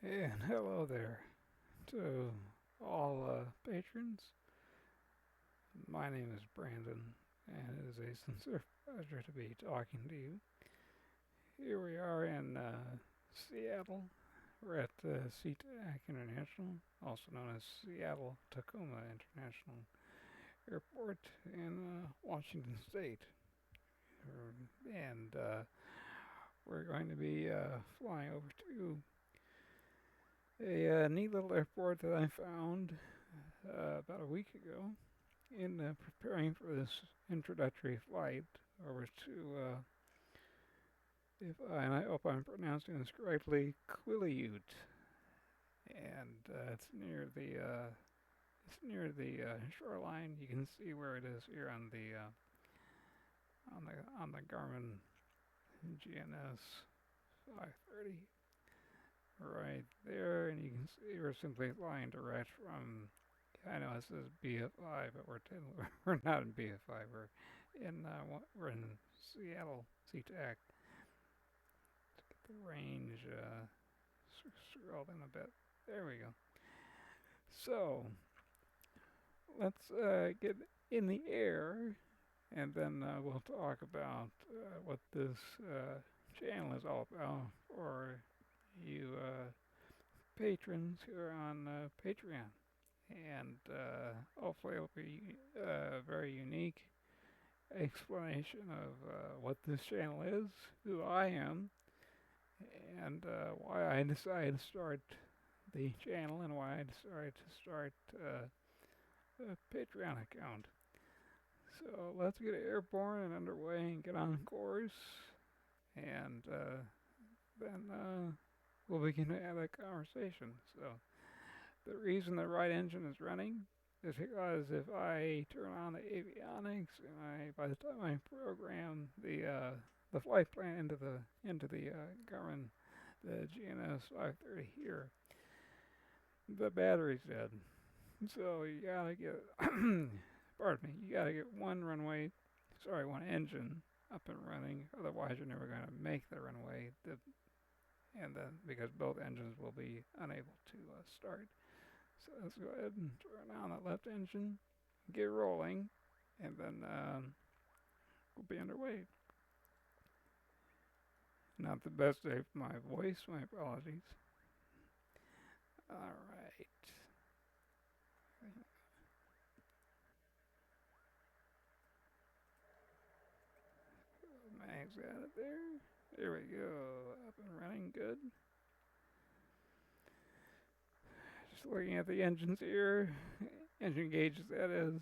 And hello there to all patrons. My name is Brandon, and it is a sincere pleasure to be talking to you. Here we are in Seattle. We're at SeaTac International, also known as Seattle Tacoma International Airport in Washington State. And we're going to be flying over to a neat little airport that I found about a week ago in preparing for this introductory flight over to, if and I hope I'm pronouncing this correctly, Quileute, and it's near the shoreline. You can see where it is here on the Garmin GNS 530, right there, and you can see we're simply flying direct from. I know it says BF5, but we're not in BF5. We're in Seattle SeaTac. To get the range scrolled in a bit. There we go. So let's get in the air, and then we'll talk about what this channel is all about for you patrons who are on Patreon. And hopefully it'll be a very unique explanation of what this channel is, who I am, and why I decided to start the channel and why I decided to start a Patreon account. So let's get airborne and underway and get on course, and then we'll begin to have a conversation. So the reason the right engine is running is because if I turn on the avionics and by the time I program the flight plan into the Garmin, the GNS 530 here, the battery's dead. So you gotta get, pardon me, you gotta get one engine up and running. Otherwise, you're never gonna make the runway. And then because both engines will be unable to start. So let's go ahead and turn on the left engine, get rolling, and then we'll be underway. Not the best day for my voice, my apologies. Alright. Max got it there. There we go. Up and running good. Just looking at the engines here. Engine gauges, that is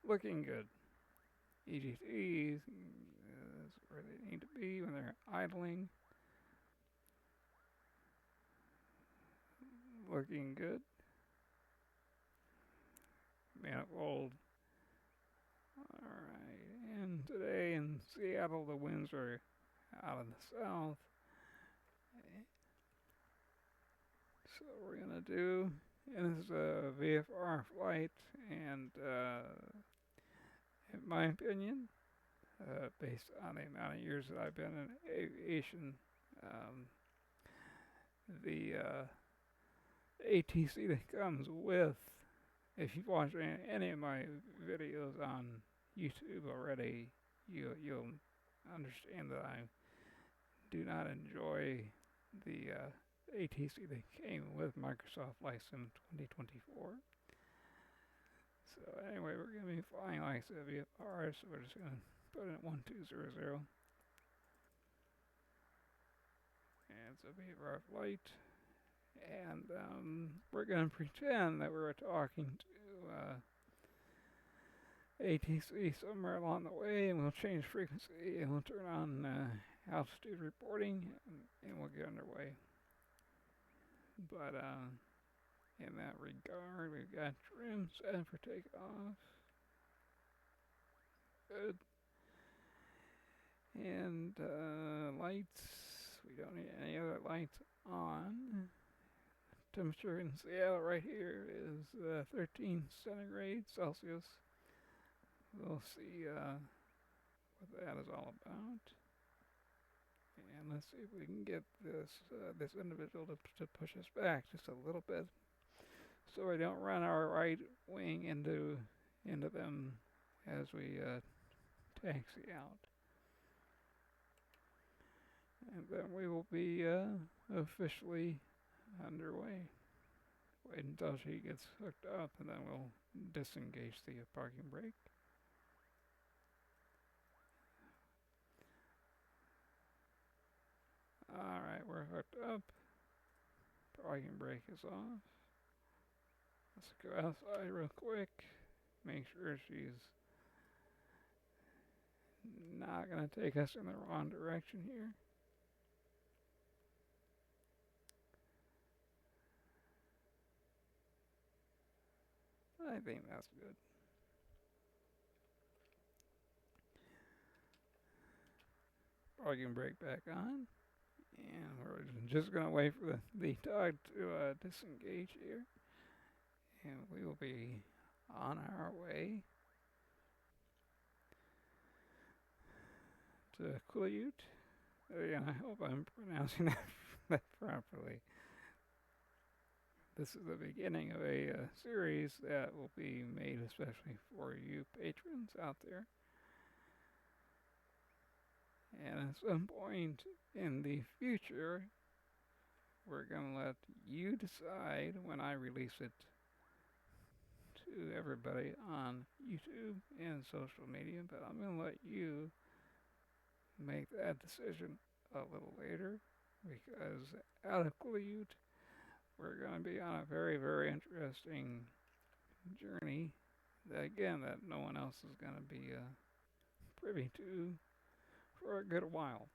looking good. EGTs is where they need to be when they're idling. Looking good. Manifold. Alright, and today in Seattle the winds are out of the south. So we're gonna do, and this is a VFR flight, and in my opinion, based on the amount of years that I've been in aviation, um, the ATC that comes with, if you've watched any of my videos on YouTube already, you'll understand that I do not enjoy the ATC that came with Microsoft Flight Sim 2024. So anyway, we're going to be flying like VFR, so we're just going to put it at 1200. And it's a VFR flight. And we're going to pretend that we're talking to ATC somewhere along the way, and we'll change frequency, and we'll turn on altitude reporting, and we'll get underway. But in that regard, we've got trim set for takeoff. Good. And lights, we don't need any other lights on. Temperature in Seattle right here is 13 centigrade Celsius. We'll see what that is all about. And let's see if we can get this individual to push us back just a little bit, so we don't run our right wing into them as we taxi out. And then we will be officially underway. Wait until she gets hooked up, and then we'll disengage the parking brake. Alright, we're hooked up. Parking brake is off. Let's go outside real quick. Make sure she's not going to take us in the wrong direction here. I think that's good. Parking brake back on. And we're just going to wait for the dog to disengage here. And we will be on our way to Quileute. Again, I hope I'm pronouncing that properly. This is the beginning of a series that will be made especially for you patrons out there. And at some point in the future, we're going to let you decide when I release it to everybody on YouTube and social media, but I'm going to let you make that decision a little later, because out of Quileute, we're going to be on a very, very interesting journey that, again, that no one else is going to be privy to for a good while.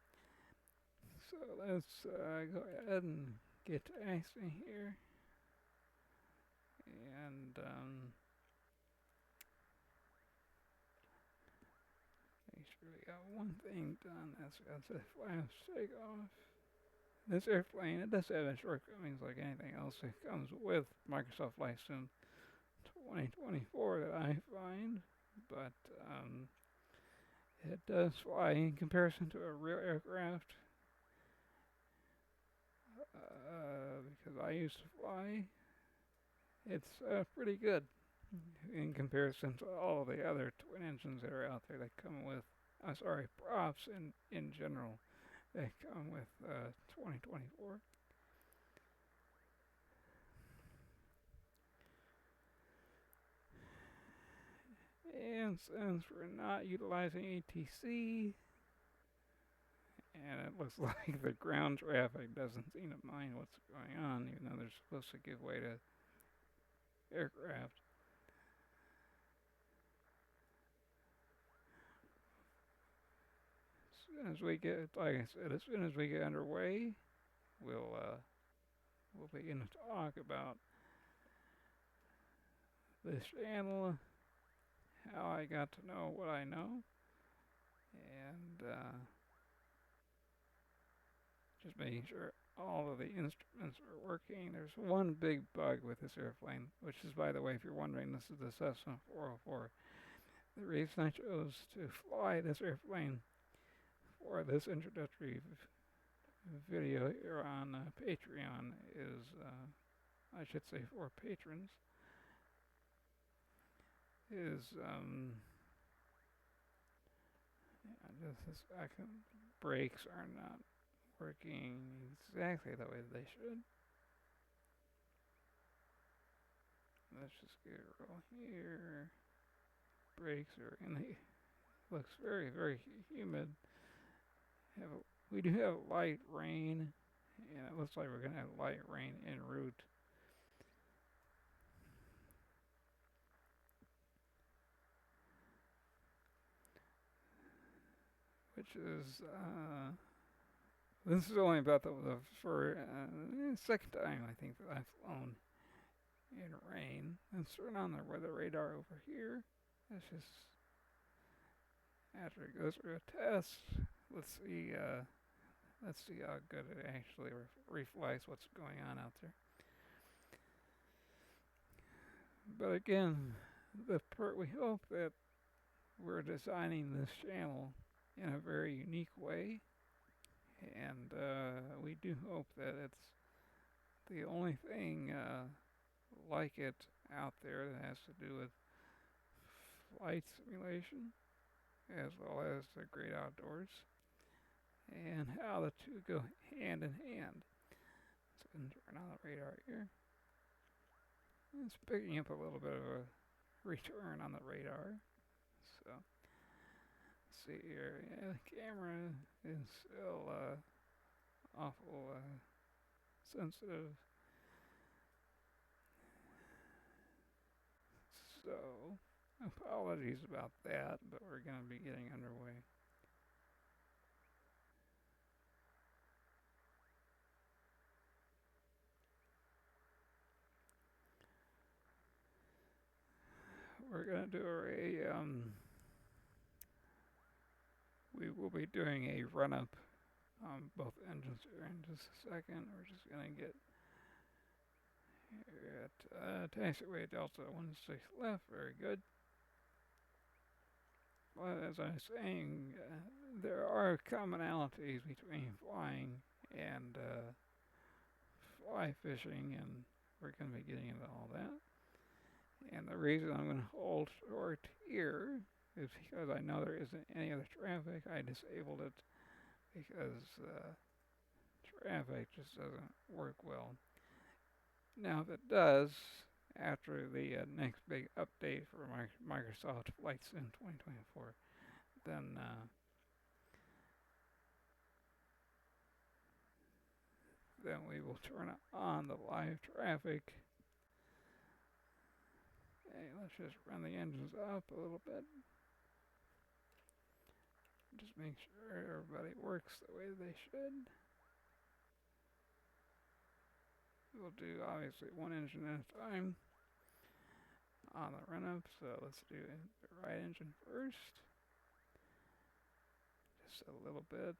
So let's go ahead and get to acting here. And make sure we got one thing done. That's the flash takeoff. This airplane, it does have shortcomings like anything else that comes with Microsoft Flight Sim 2024 that I find, but it does fly in comparison to a real aircraft. Because I used to fly, it's pretty good in comparison to all of the other twin engines that are out there that come with, props in general that come with 2024. And since we're not utilizing ATC, and it looks like the ground traffic doesn't seem to mind what's going on, even though they're supposed to give way to aircraft. As soon as we get, like I said, as soon as we get underway, we'll begin to talk about this channel, how I got to know what I know, and just making sure all of the instruments are working. There's one big bug with this airplane, which is, by the way, if you're wondering, this is the Cessna 404. The reason I chose to fly this airplane for this introductory video here on Patreon is, I should say for patrons, is this brakes are not working exactly the way they should. Let's just get a roll here. Brakes are in the, looks very, very humid. We do have light rain, and it looks like we're going to have light rain en route. Which is, this is only about the second time I think that I've flown in rain. Let's turn on the weather radar over here. Let's just, after it goes through a test, let's see how good it actually reflects what's going on out there. But again, we hope that we're designing this channel in a very unique way, And we do hope that it's the only thing like it out there that has to do with flight simulation as well as the great outdoors and how the two go hand in hand. So I'm turn on the radar here. It's picking up a little bit of a return on the radar. So let's see here. Yeah, the camera is still awful sensitive. So apologies about that, but we're going to be getting underway. We're going to do we will be doing a run up on both engines here in just a second. We're just going to get here at taxiway Delta 16 left. Very good. Well, as I was saying, there are commonalities between flying and fly fishing, and we're going to be getting into all that. And the reason I'm going to hold short here is because I know there isn't any other traffic. I disabled it because traffic just doesn't work well. Now, if it does, after the next big update for Microsoft Flight Sim 2024, then we will turn on the live traffic. Hey, let's just run the engines up a little bit. Just make sure everybody works the way they should. We'll do obviously one engine at a time on the run up. So let's do the right engine first. Just a little bit.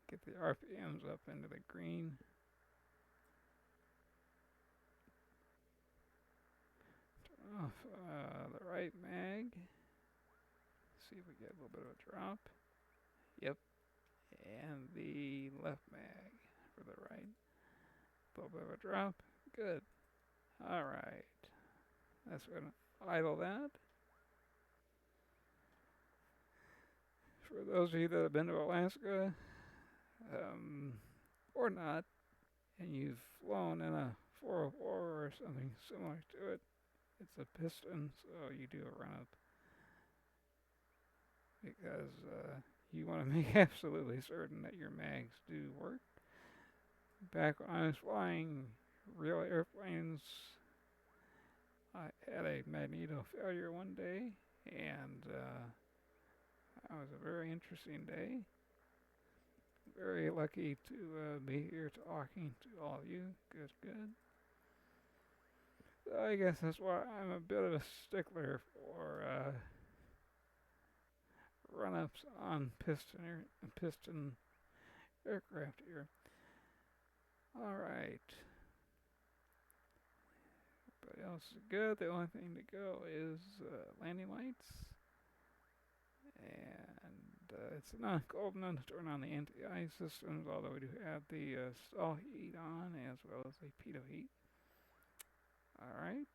Get the RPMs up into the green. Turn off the right mag. See if we get a little bit of a drop. Yep. And the left mag for the right. A little bit of a drop. Good. Alright. That's going to idle that. For those of you that have been to Alaska, or not, and you've flown in a 404 or something similar to it, it's a piston, so you do a run up. Because you want to make absolutely certain that your mags do work. Back when I was flying real airplanes, I had a magneto failure one day, and that was a very interesting day. Very lucky to be here talking to all of you. Good, good. So I guess that's why I'm a bit of a stickler for run-ups on piston aircraft here. All right. Everybody else is good. The only thing to go is landing lights. And it's not cold enough to turn on the anti-ice systems, although we do have the stall heat on as well as the pitot heat. All right.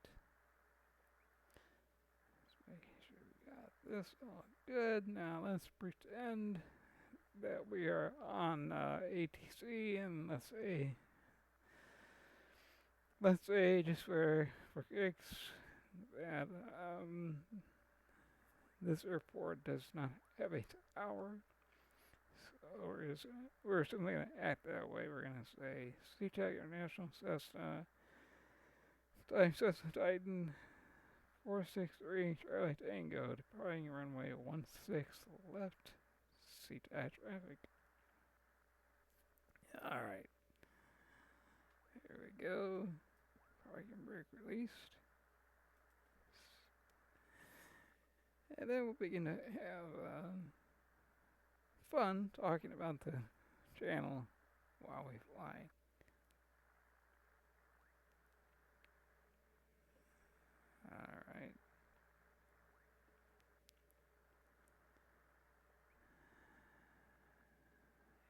Just making sure we got this all good. Now let's pretend that we are on ATC, and let's say just for kicks that this airport does not have a tower. So we're simply going to act that way. We're going to say SeaTac International Cessna Titan 463 Charlie Tango departing runway 16 left. SeaTac traffic. Alright. Here we go. Parking brake released. And then we'll begin to have fun talking about the channel while we fly. Alright.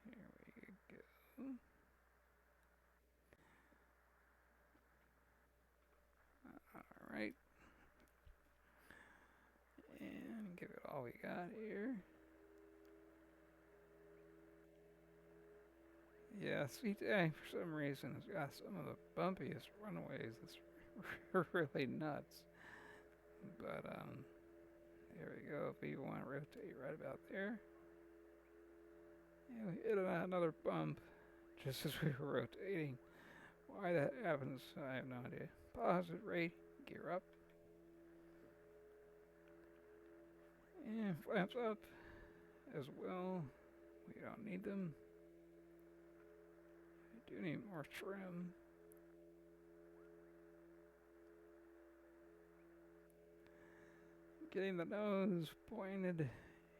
Here all we got here. Yeah, CTA for some reason has got some of the bumpiest runways. It's really nuts. But there we go. If you want to rotate right about there, yeah, we hit another bump just as we were rotating. Why that happens, I have no idea. Positive rate, gear up, and flaps up as well. We don't need them. We do need more trim. Getting the nose pointed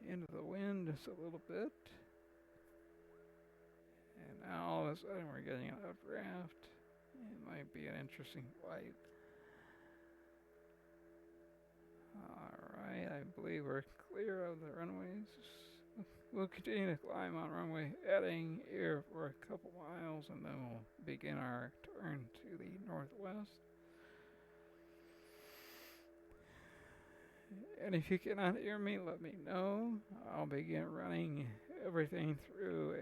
into the wind just a little bit. And now all of a sudden we're getting an updraft. It might be an interesting flight. Alright, I believe we're clear of the runways. We'll continue to climb on runway, adding air for a couple miles, and then we'll begin our turn to the northwest. And if you cannot hear me, let me know. I'll begin running everything through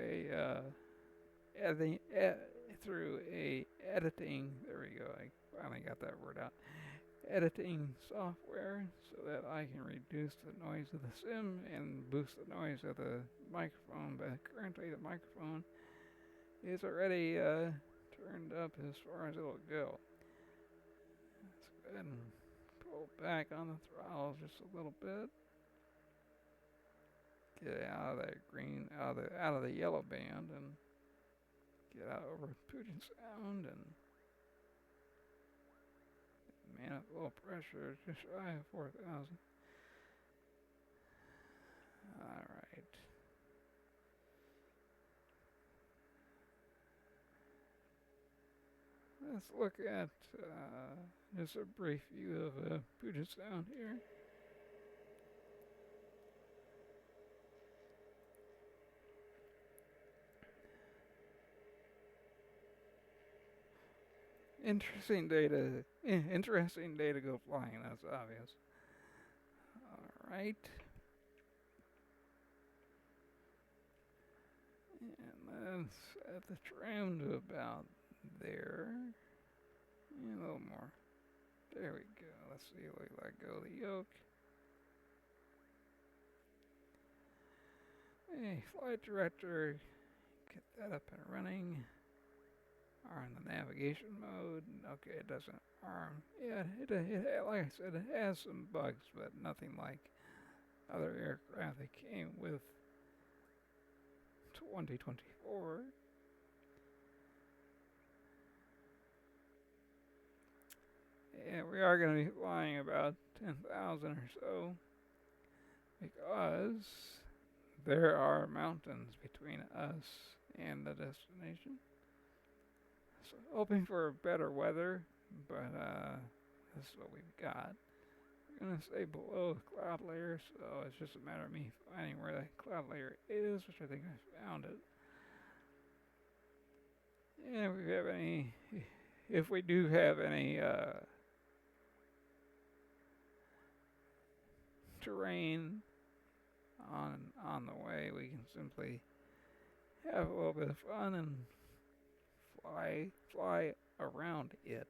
editing. There we go. I finally got that word out. Editing software so that I can reduce the noise of the sim and boost the noise of the microphone. But currently, the microphone is already turned up as far as it'll go. Let's go ahead and pull back on the throttle just a little bit. Get out of that green, out of the yellow band, and get out over Puget Sound and man up low pressure, just shy of 4,000. Alright. Let's look at just a brief view of Puget Sound here. Interesting day to go flying, that's obvious. Alright. And let's set the trim to about there. And a little more. There we go. Let's see if we let go of the yoke. Hey, flight director, get that up and running. Are in the navigation mode. Okay, it doesn't arm. Yeah, it like I said, it has some bugs, but nothing like other aircraft that came with 2024. And we are going to be flying about 10,000 or so because there are mountains between us and the destination. So hoping for better weather, but this is what we've got. We're going to stay below the cloud layer, so it's just a matter of me finding where that cloud layer is, which I think I found it. And if we do have any terrain on the way, we can simply have a little bit of fun and fly around it.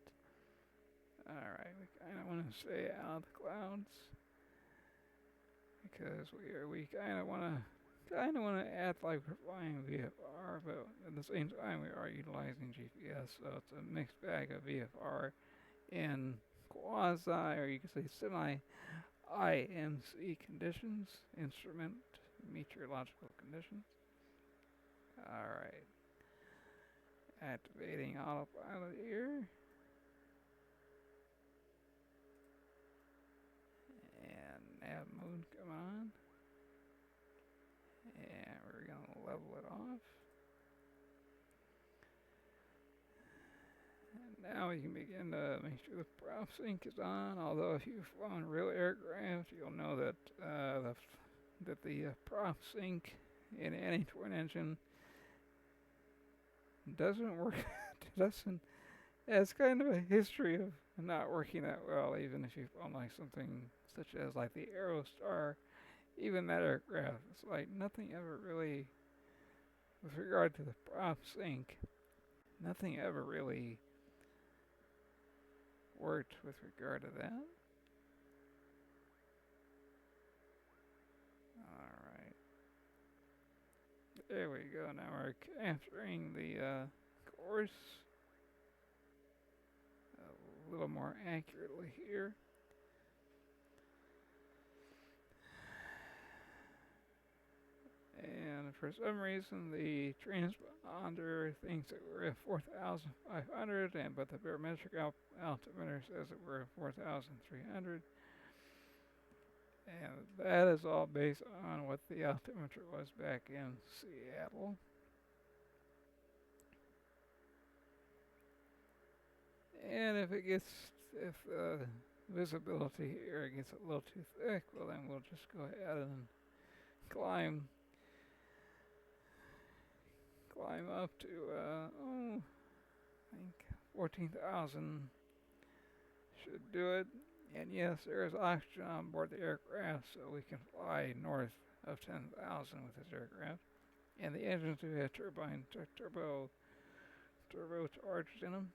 Alright, we kind of want to stay out of the clouds because we kind of want to act like we're flying VFR, but at the same time we are utilizing GPS, so it's a mixed bag of VFR and quasi, or you could say semi IMC conditions, instrument meteorological conditions. Alright. Activating autopilot here. And nav mode come on. And we're going to level it off. And now we can begin to make sure the prop sync is on. Although if you've flown real aircraft, you'll know that the prop sync in any twin engine doesn't work. It's kind of a history of not working that well, even if you've flown like something such as like the Aerostar even that aircraft, it's like nothing ever really, with regard to the prop sink, nothing ever really worked with regard to that. Alright, there we go. Now we're capturing the course a little more accurately here. And for some reason, the transponder thinks that we're at 4,500, but the barometric altimeter says that we're at 4,300. And that is all based on what the altimeter was back in Seattle. And if visibility here gets a little too thick, well then we'll just go ahead and climb up to, I think 14,000 should do it. And yes, there is oxygen on board the aircraft, so we can fly north of 10,000 with this aircraft. And the engines do have turbocharged in them.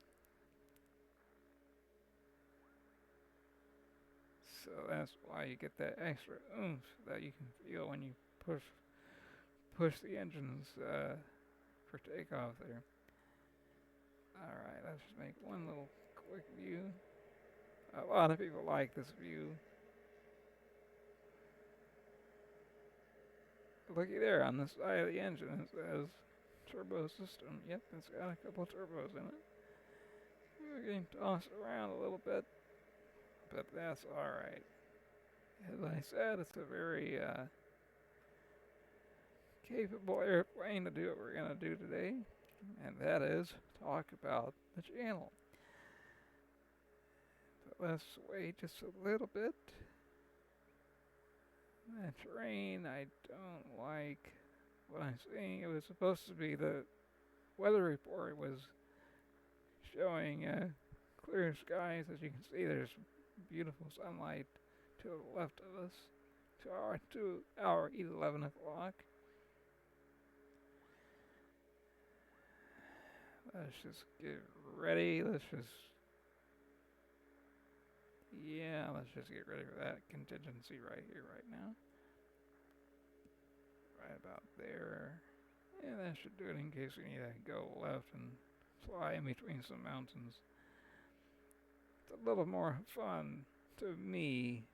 So that's why you get that extra oomph that you can feel when you push the engines for takeoff there. Alright, let's just make one little quick view. A lot of people like this view. Looky there on the side of the engine, it says turbo system. Yep, it's got a couple turbos in it. We're getting tossed around a little bit, but that's alright. As I said, it's a very capable airplane to do what we're going to do today, and that is talk about the channel. But let's wait just a little bit. That terrain, I don't like what I'm seeing. It was supposed to be the weather report was showing clear skies. As you can see, there's beautiful sunlight to the left of us, to our 11 o'clock. Let's just get ready. Let's just get ready for that contingency right here, right now. Right about there. And that should do it in case we need to go left and fly in between some mountains. It's a little more fun to me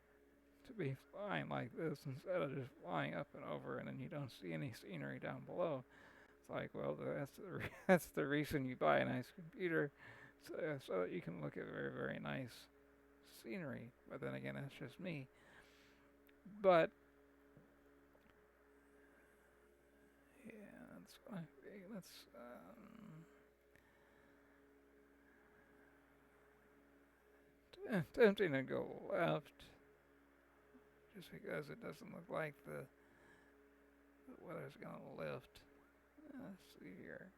to be flying like this instead of just flying up and over and then you don't see any scenery down below. It's like, well, that's the reason you buy a nice computer, so that you can look at very, very nice scenery. But then again, that's just me. But yeah, let's tempting to go left, just because it doesn't look like the weather's gonna lift. Let's see here.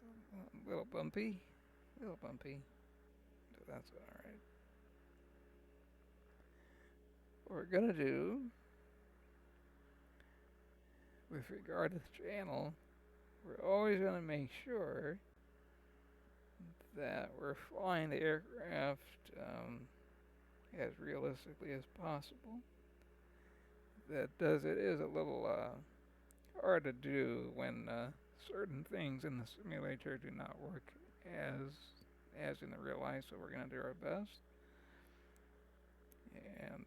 It's a little bumpy, so that's alright. What we're gonna do with regard to the channel, we're always gonna make sure that we're flying the aircraft as realistically as possible. It is a little hard to do when certain things in the simulator do not work as in the real life, so we're going to do our best. And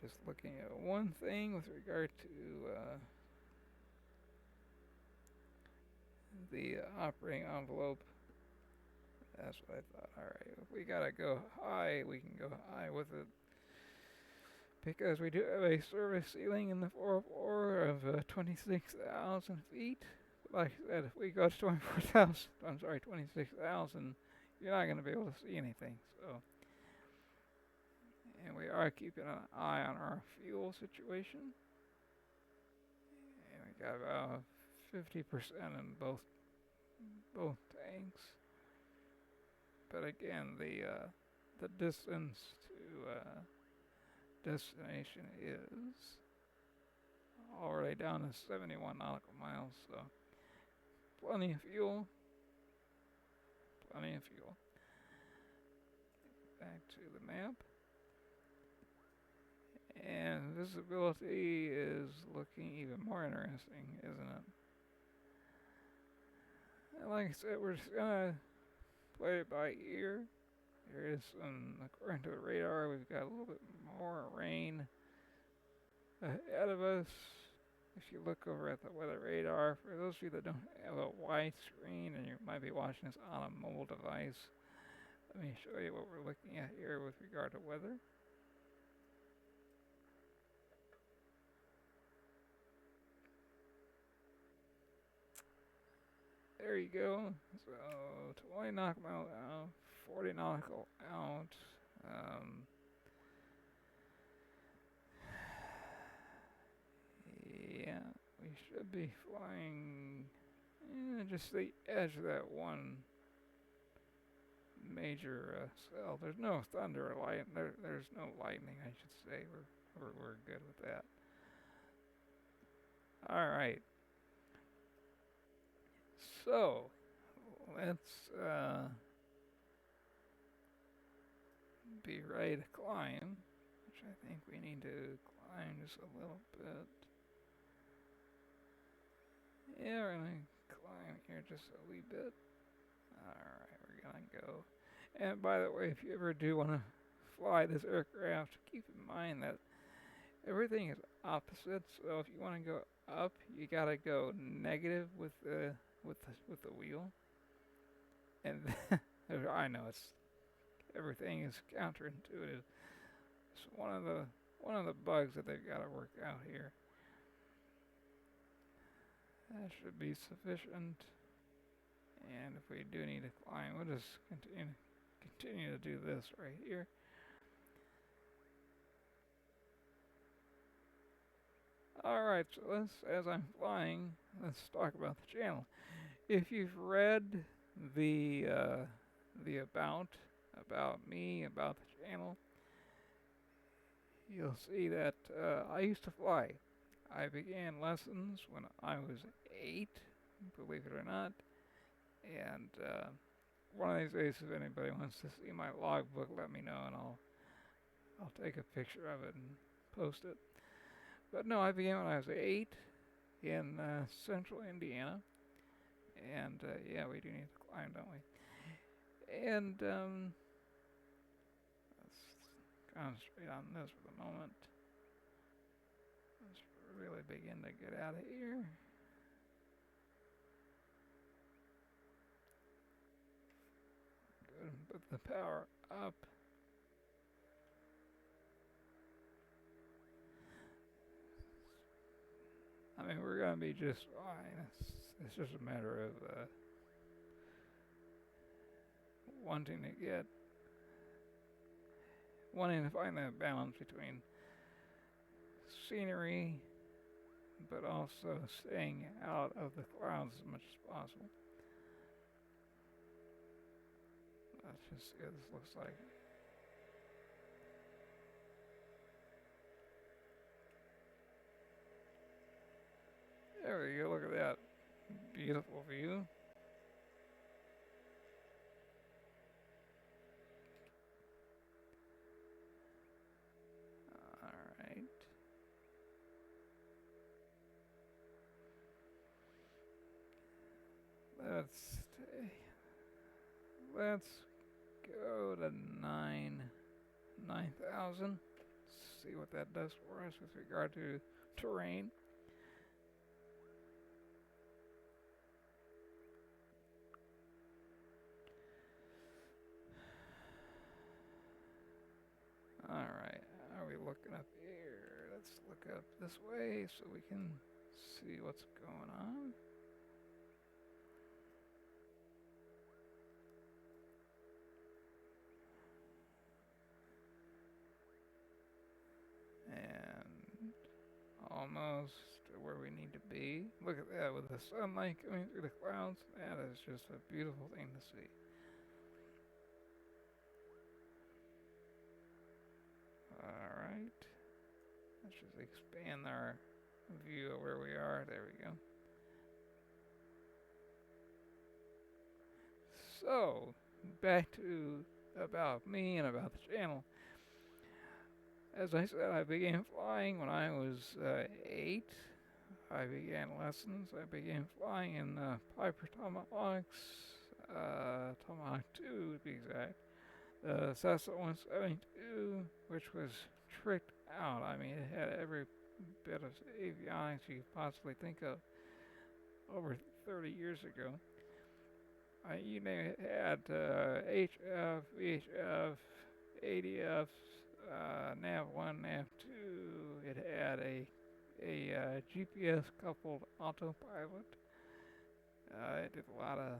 just looking at one thing with regard to the operating envelope. That's what I thought. Alright, if we gotta go high, we can go high with it. Because we do have a service ceiling in the 404 of 26,000 feet. Like I said, if we go to 26,000, you're not going to be able to see anything. So, and we are keeping an eye on our fuel situation. And we got about 50% in both tanks. But again, the distance to destination is already down to 71 nautical miles, so plenty of fuel. Plenty of fuel. Back to the map. And visibility is looking even more interesting, isn't it? And like I said, we're just gonna play it by ear. There is some, according to the radar, we've got a little bit more rain ahead of us. If you look over at the weather radar, for those of you that don't have a wide screen and you might be watching this on a mobile device, let me show you what we're looking at here with regard to weather. There you go. So 20 nautical mile out, 40 nautical out. Yeah, we should be flying just the edge of that one major cell. There's no thunder or light. There's no lightning, I should say. We're good with that. All right. So let's be ready to climb, which I think we need to climb just a little bit. Yeah, we're gonna climb here just a wee bit. Alright, we're gonna go. And by the way, if you ever do want to fly this aircraft, keep in mind that everything is opposite. So if you want to go up, you gotta go negative with the wheel. And I know everything is counterintuitive. It's one of the bugs that they've got to work out here. That should be sufficient. And if we do need to climb, we'll just continue to do this right here. Alright, so as I'm flying, let's talk about the channel. If you've read the about me, about the channel, you'll see that I used to fly. I began lessons when I was 8, believe it or not. And one of these days, if anybody wants to see my logbook, let me know, and I'll take a picture of it and post it. But no, I began when I was 8 in central Indiana. And yeah, we do need to climb, don't we? And let's concentrate on this for the moment. Let's really begin to get out of here. Good, put the power up. I mean, we're gonna be just fine. It's just a matter of wanting to find that balance between scenery, but also staying out of the clouds as much as possible. Let's just see what this looks like. There we go, look at that beautiful view. Alright. Let's go to 9,000. See what that does for us with regard to terrain. Alright, are we looking up here? Let's look up this way so we can see what's going on. And almost where we need to be. Look at that with the sunlight coming through the clouds. That is just a beautiful thing to see. Right. Let's just expand our view of where we are. There we go. So, back to about me and about the channel. As I said, I began flying when I was 8. I began lessons. I began flying in Piper Tomahawks, Tomahawk 2 to be exact. Cessna 172, which was tricked out. I mean, it had every bit of avionics you could possibly think of over 30 years ago. You name it, had HF, VHF, ADF, nav 1, nav 2. It had a GPS coupled autopilot. It did a lot of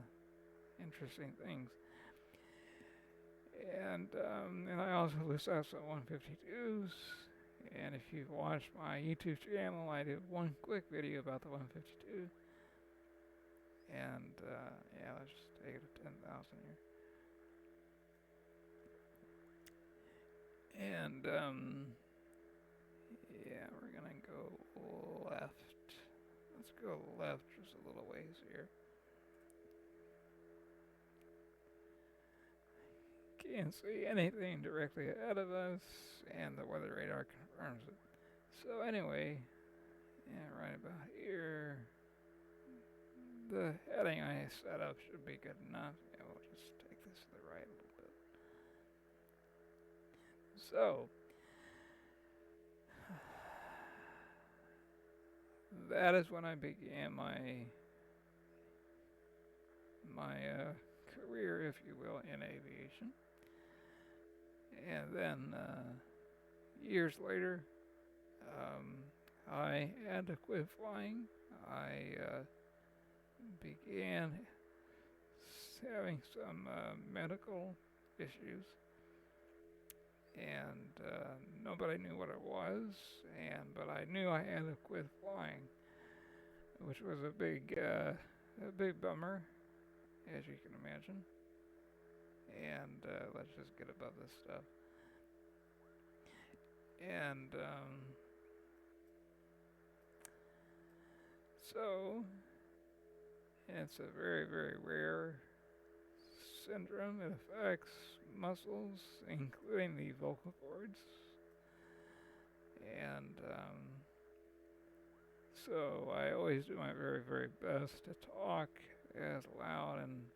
interesting things. And I also assessed on 152s. And if you've watched my YouTube channel, I did one quick video about the 152. And yeah, let's just take it to 10,000 here. And yeah, we're gonna go left. Let's go left just a little ways here. Can't see anything directly ahead of us, and the weather radar confirms it. So anyway, yeah, right about here. The heading I set up should be good enough. Yeah, we'll just take this to the right a little bit. So, that is when I began my career, if you will, in aviation. And then years later, I had to quit flying. I began having some medical issues, and nobody knew what it was. But I knew I had to quit flying, which was a big bummer, as you can imagine. And let's just get above this stuff. And so it's a very, very rare syndrome. It affects muscles, including the vocal cords. And so I always do my very, very best to talk as loud and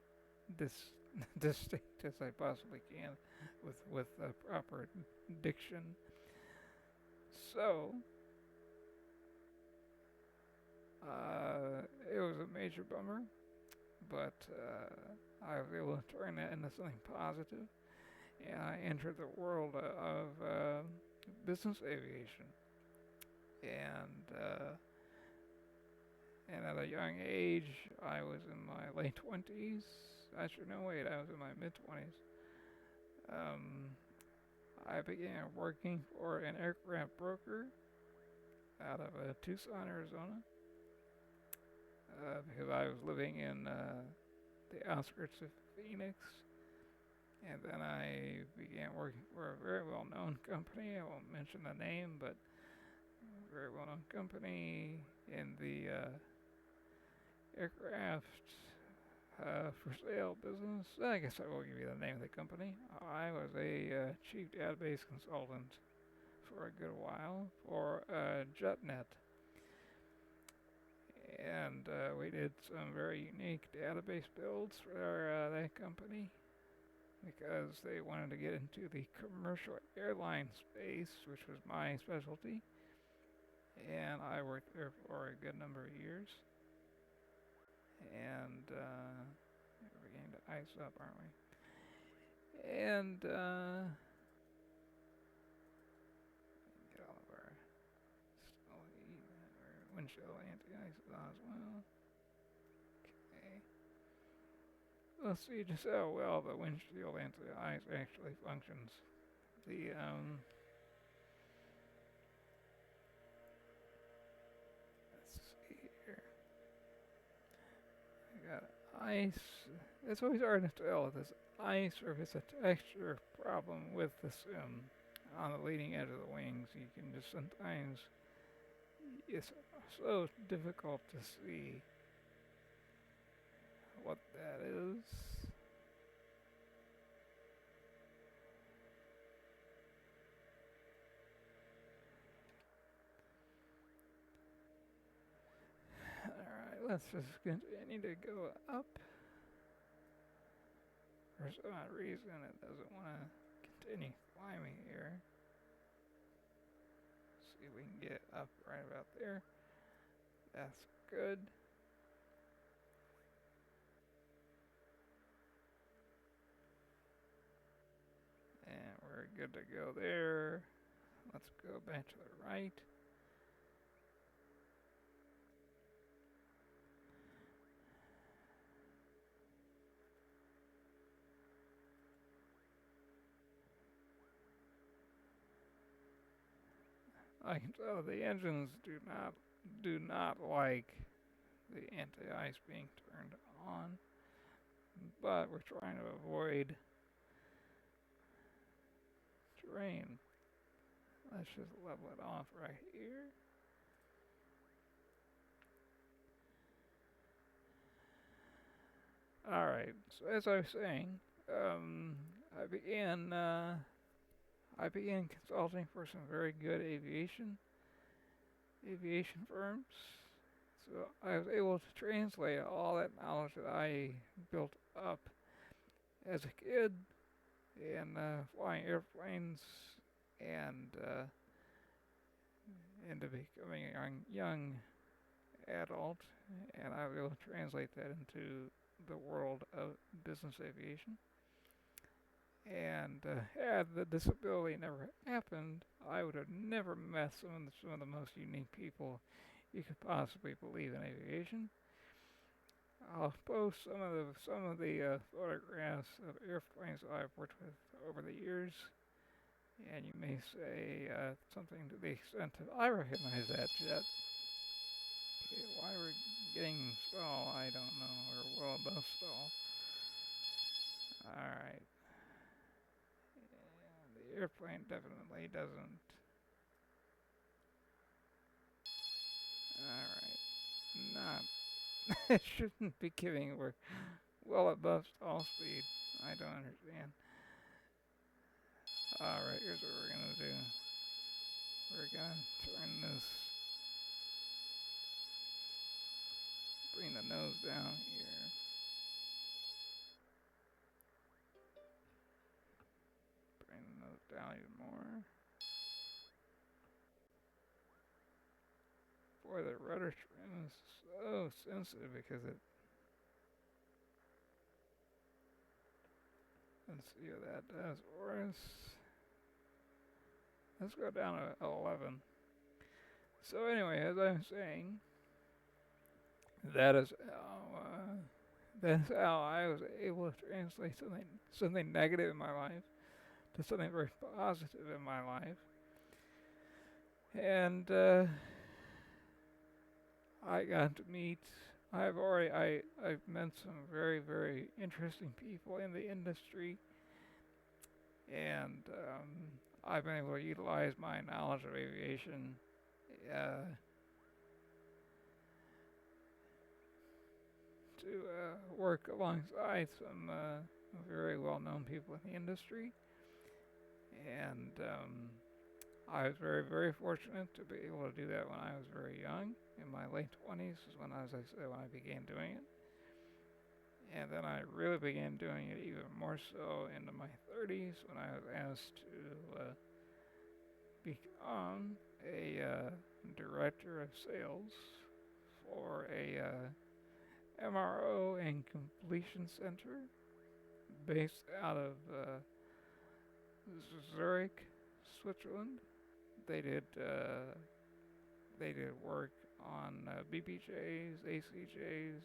distinct as I possibly can with proper diction. So it was a major bummer, but I was able to turn that into something positive, and I entered the world of business aviation. And at a young age, I was in my late 20s. Actually, no, wait, I was in my mid-20s. I began working for an aircraft broker out of Tucson, Arizona, because I was living in the outskirts of Phoenix. And then I began working for a very well-known company. I won't mention the name, but a very well-known company in the aircraft for sale business. I guess I will give you the name of the company. I was a chief database consultant for a good while for JetNet. And we did some very unique database builds for that company, because they wanted to get into the commercial airline space, which was my specialty. And I worked there for a good number of years. And we're beginning to ice up, aren't we? And get all of our windshield anti-ice as well. Okay. Let's see just how well the windshield anti-ice actually functions. The let's see here. I got ice. It's always hard to tell if it's ice or if it's a texture problem with the sim. on the leading edge of the wings. You can just sometimes, it's so difficult to see what that is. Alright, let's just continue to go up. For some odd reason, it doesn't want to continue climbing here. See if we can get up right about there. That's good. And we're good to go there. Let's go back to the right. I can tell the engines do not like the anti-ice being turned on, but we're trying to avoid terrain. Let's just level it off right here. Alright, so as I was saying, I began consulting for some very good aviation firms. So I was able to translate all that knowledge that I built up as a kid in flying airplanes and into becoming a young adult, and I was able to translate that into the world of business aviation. And had the disability never happened, I would have never met some of the most unique people you could possibly believe in aviation. I'll post some of the photographs of airplanes that I've worked with over the years, and you may say something to the extent of I recognize that jet. Okay, why we're getting stall, I don't know. We're well above stall. All right. Yeah, the airplane definitely doesn't. All right. Not. It shouldn't be giving. We're well above stall speed. I don't understand. Alright, here's what we're gonna do. We're gonna turn this, bring the nose down here. Bring the nose down even more. Boy, the rudder trim is so sensitive because it. Let's see what that does for us. Let's go down to 11. So anyway, as I was saying, that is how I was able to translate something negative in my life to something very positive in my life. And I got to meet. I've met some very very interesting people in the industry, and I've been able to utilize my knowledge of aviation to work alongside some very well-known people in the industry, and I was very, very fortunate to be able to do that when I was very young. In my late 20s is when, as I said, when I began doing it. And then I really began doing it even more so into my 30s when I was asked to become a director of sales for a MRO and completion center based out of Zurich, Switzerland. They did work on BBJs, ACJs.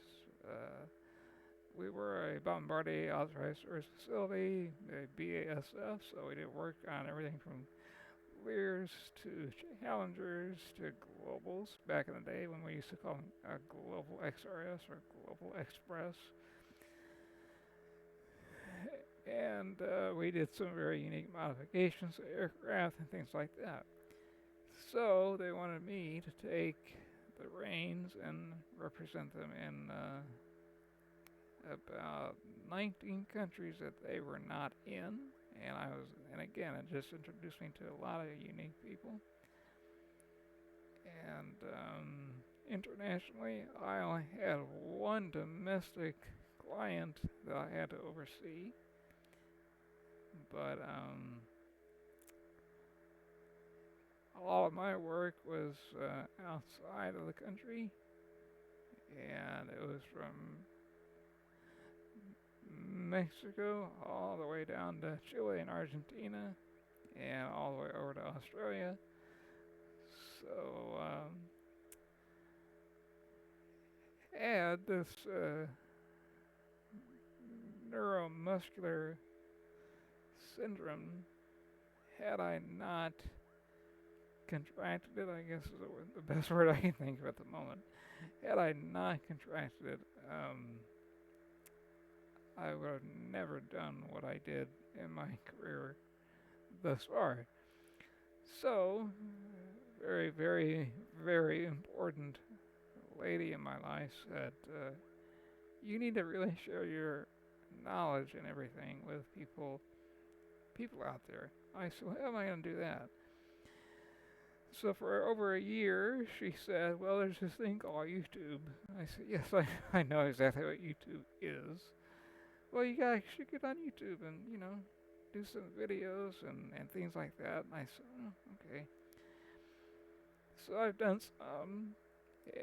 We were a Bombardier Authorized Service Facility, a BASF, so we did work on everything from Lears to Challengers to Globals back in the day when we used to call them Global XRS or Global Express. and we did some very unique modifications of aircraft and things like that. So they wanted me to take the reins and represent them in about 19 countries that they were not in. And again, it just introduced me to a lot of unique people. And internationally, I only had one domestic client that I had to oversee. But all of my work was outside of the country, and it was from Mexico all the way down to Chile and Argentina, and all the way over to Australia. So, had this neuromuscular syndrome, had I not contracted it, I guess is the best word I can think of at the moment. Had I not contracted it, I would have never done what I did in my career thus far. So, very, very, very important lady in my life said, you need to really share your knowledge and everything with people out there. I said, well, how am I going to do that? So for over a year, she said, well, there's this thing called YouTube. I said, yes, I know exactly what YouTube is. Well, you guys should get on YouTube and, do some videos and things like that. And I said, oh, okay. So I've done some,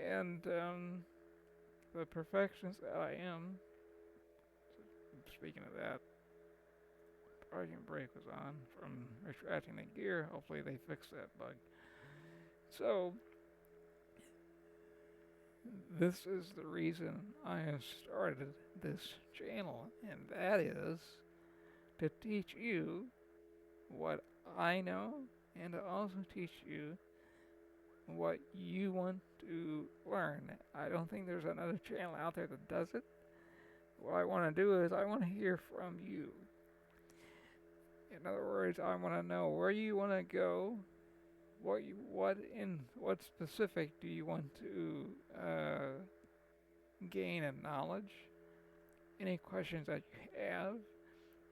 and the perfectionist that I am, speaking of that, parking brake was on from retracting the gear. Hopefully they fixed that bug. So, this is the reason I have started this channel, and that is to teach you what I know and to also teach you what you want to learn. I don't think there's another channel out there that does it. What I want to do is I want to hear from you. In other words, I want to know where you want to go. What specific do you want to gain in knowledge? Any questions that you have?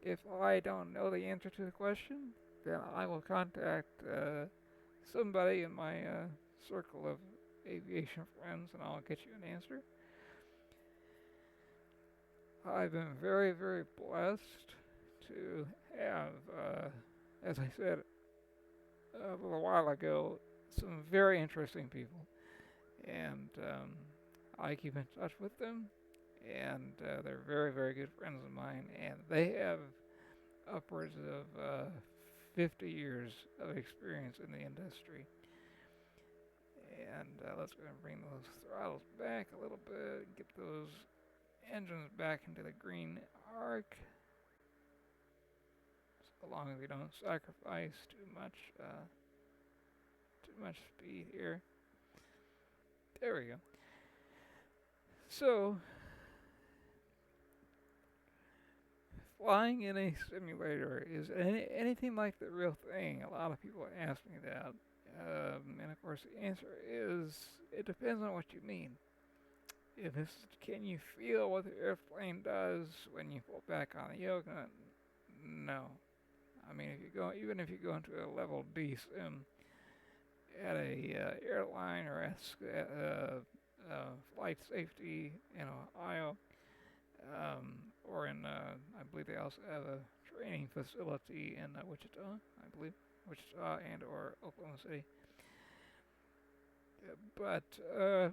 If I don't know the answer to the question, then I will contact somebody in my circle of aviation friends, and I'll get you an answer. I've been very, very blessed to have, as I said a little while ago, some very interesting people, and I keep in touch with them, and they're very, very good friends of mine, and they have upwards of 50 years of experience in the industry. And let's go and bring those throttles back a little bit, get those engines back into the green arc, so long as we don't sacrifice too much speed here. There we go. So, flying in a simulator is anything like the real thing? A lot of people ask me that. And of course the answer is, it depends on what you mean. If it's, can you feel what the airplane does when you pull back on the yoke? No. I mean, even if you go into a level D sim at a airline or at flight safety in Ohio, or in, I believe they also have a training facility in Wichita, I believe. Wichita and or Oklahoma City. But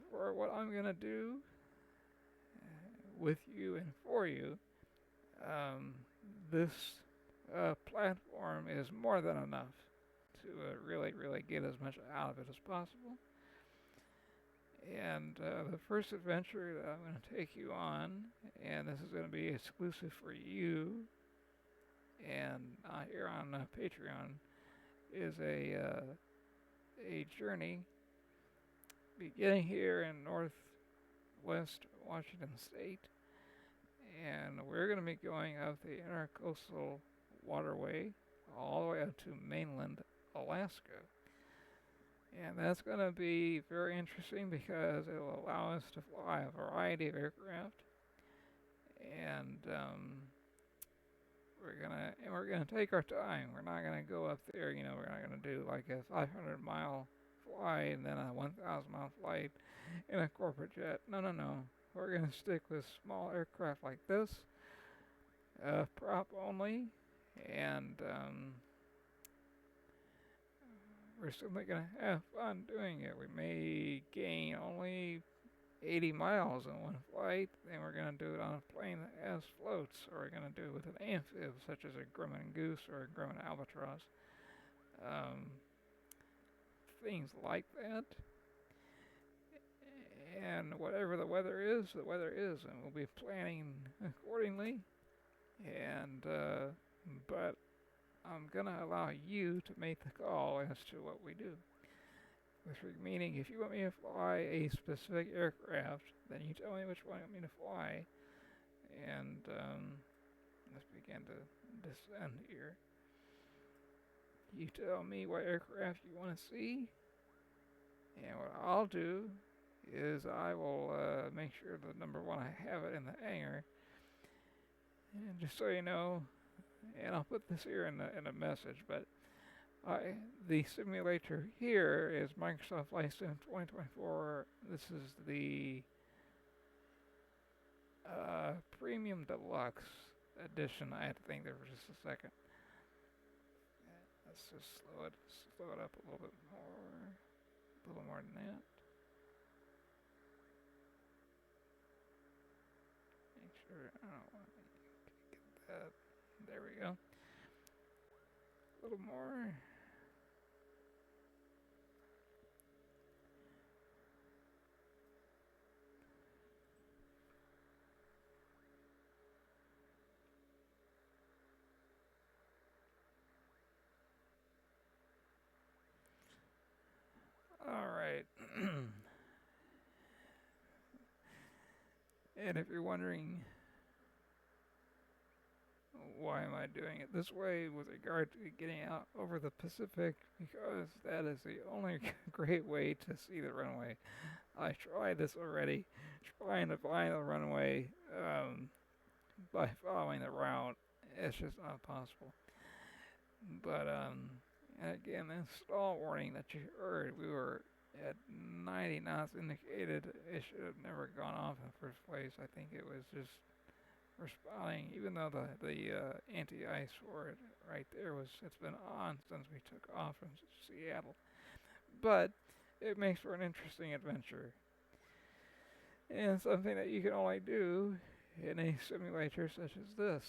for what I'm going to do with you and for you, this platform is more than enough to really, really get as much out of it as possible. And the first adventure that I'm going to take you on, and this is going to be exclusive for you, and here on Patreon, is a journey beginning here in northwest Washington State, and we're going to be going up the intercoastal waterway all the way up to mainland Alaska. And that's going to be very interesting because it will allow us to fly a variety of aircraft, and we're gonna take our time. We're not gonna go up there. We're not gonna do like a 500-mile flight and then a 1,000-mile flight in a corporate jet. No, no, no. We're gonna stick with small aircraft like this, prop only, and we're simply going to have fun doing it. We may gain only 80 miles in one flight, then we're going to do it on a plane that has floats, or we're going to do it with an amphib, such as a Grumman Goose or a Grumman Albatross. Things like that. And whatever the weather is, and we'll be planning accordingly. And, but I'm going to allow you to make the call as to what we do. Meaning, if you want me to fly a specific aircraft, then you tell me which one you want me to fly. And let's begin to descend here. You tell me what aircraft you want to see. And what I'll do is I will make sure that number one, I have it in the hangar. And just so you know, and I'll put this here in a message, but the simulator here is Microsoft Flight Sim 2024. This is the Premium Deluxe edition. I had to think there for just a second. Let's just slow it up a little bit more. A little more than that. Make sure I don't want to get that. There we go. A little more. All right. And if you're wondering why am I doing it this way with regard to getting out over the Pacific, because that is the only great way to see the runway. I tried this already, trying to find the runway by following the route. It's just not possible. But again, that stall warning that you heard, we were at 90 knots indicated. It should have never gone off in the first place. I think it was just responding, even though the anti-ice for it right there it's been on since we took off from Seattle. But it makes for an interesting adventure, and something that you can only do in a simulator such as this.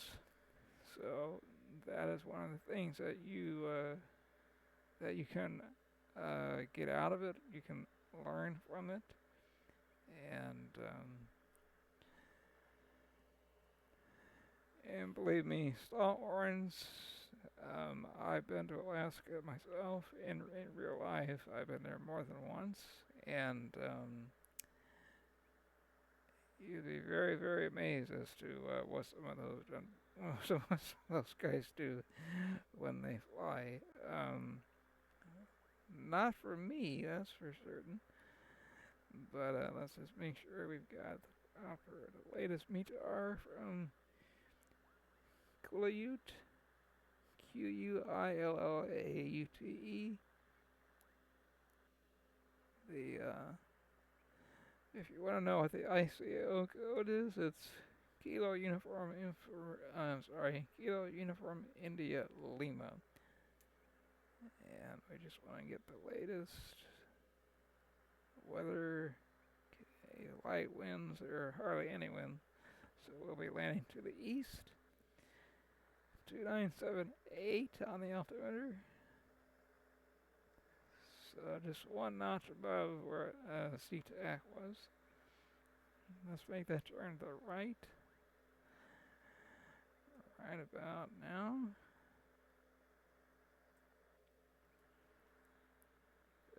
So that is one of the things that you can get out of it. You can learn from it, and believe me, stall warnings. I've been to Alaska myself in real life. I've been there more than once, and you'd be very, very amazed as to what some of those guys do when they fly. Not for me, that's for certain. But let's just make sure we've got the latest METAR from Quillaute, Quillaute. If you want to know what the ICAO code is, it's Kilo Uniform Kilo Uniform India Lima. And we just want to get the latest weather. Okay, light winds, there are hardly any wind. So we'll be landing to the east. 2978 on the altimeter. So just one notch above where SeaTac was. Let's make that turn to the right. Right about now.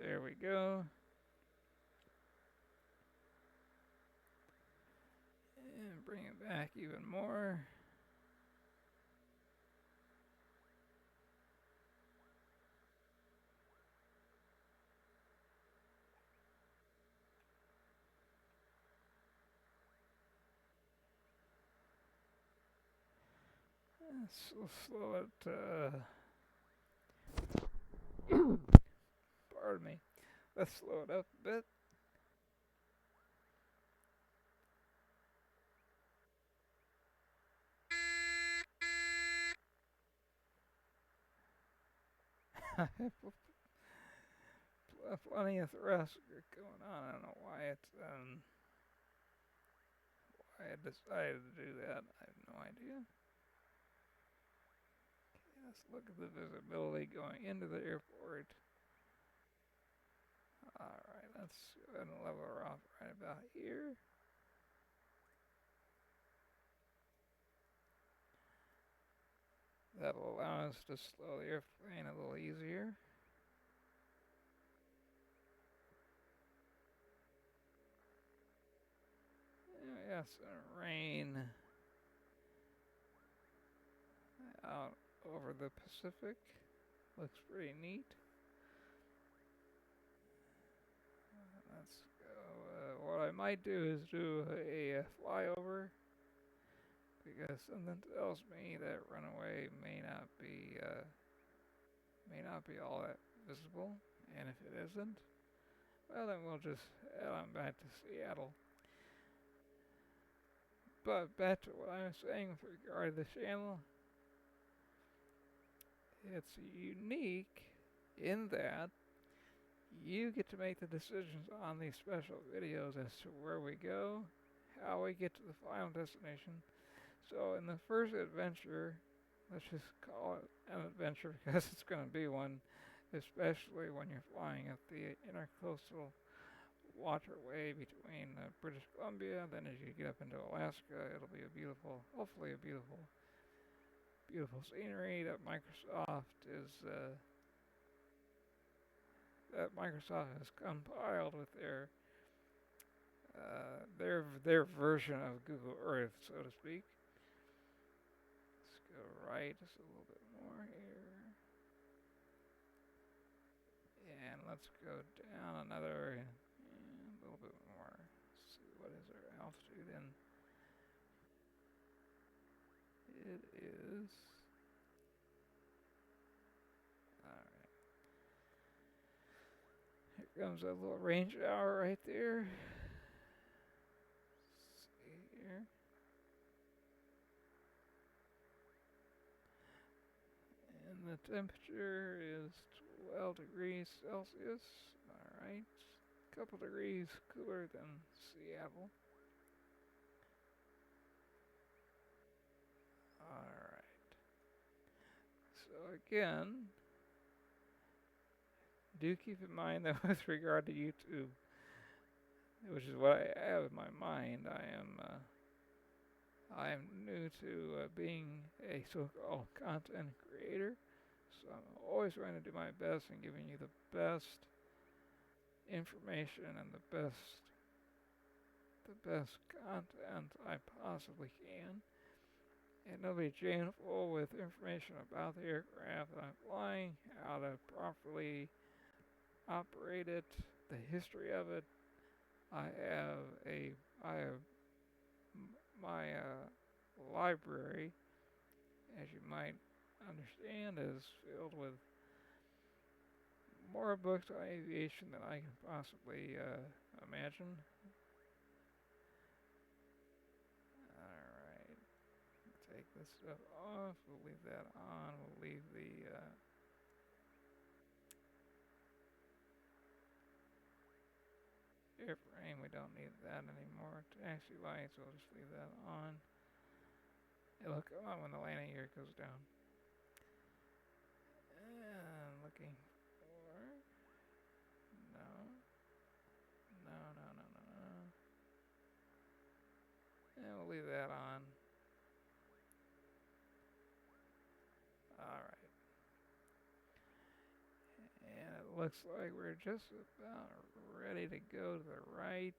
There we go. And bring it back even more. So slow it, pardon me. Let's slow it up a bit. Plenty of thrust going on. I don't know why I decided to do that. I have no idea. Okay, let's look at the visibility going into the airport. Alright, let's go ahead and level her off right about here. That'll allow us to slow the airplane a little easier. Yes, rain out over the Pacific. Looks pretty neat. Let's go. What I might do is do a flyover because something tells me that runaway may not be all that visible, and if it isn't, well then we'll just head on back to Seattle. But back to what I was saying with regard to the channel, it's unique in that you get to make the decisions on these special videos as to where we go, how we get to the final destination. So in the first adventure, let's just call it an adventure because it's going to be one, especially when you're flying up the intercoastal waterway between British Columbia. Then as you get up into Alaska, it'll be a beautiful, hopefully a beautiful, beautiful scenery that Microsoft has compiled with their version of Google Earth, so to speak. Let's go right just a little bit more here. And let's go down another a little bit more. Let's see, what is our altitude in? It is. Alright. Here comes a little range hour right there. Let's see here. And the temperature is 12 degrees Celsius. Alright. A couple degrees cooler than Seattle. Alright. So again, do keep in mind that with regard to YouTube, which is what I have in my mind, I am new to being a so-called content creator, so I'm always trying to do my best in giving you the best information and the best content I possibly can. And it'll be jam full with information about the aircraft that I'm flying, how to properly operate it, the history of it. I have my library, as you might understand, is filled with more books on aviation than I can possibly imagine. Alright, take this stuff off, we'll leave that on, we'll leave the airframe, we don't need that anymore. Taxi lights, we'll just leave that on. It'll come on when the landing gear goes down. And looking for... No. No. And we'll leave that on. Alright. And it looks like we're just about ready to go to the right.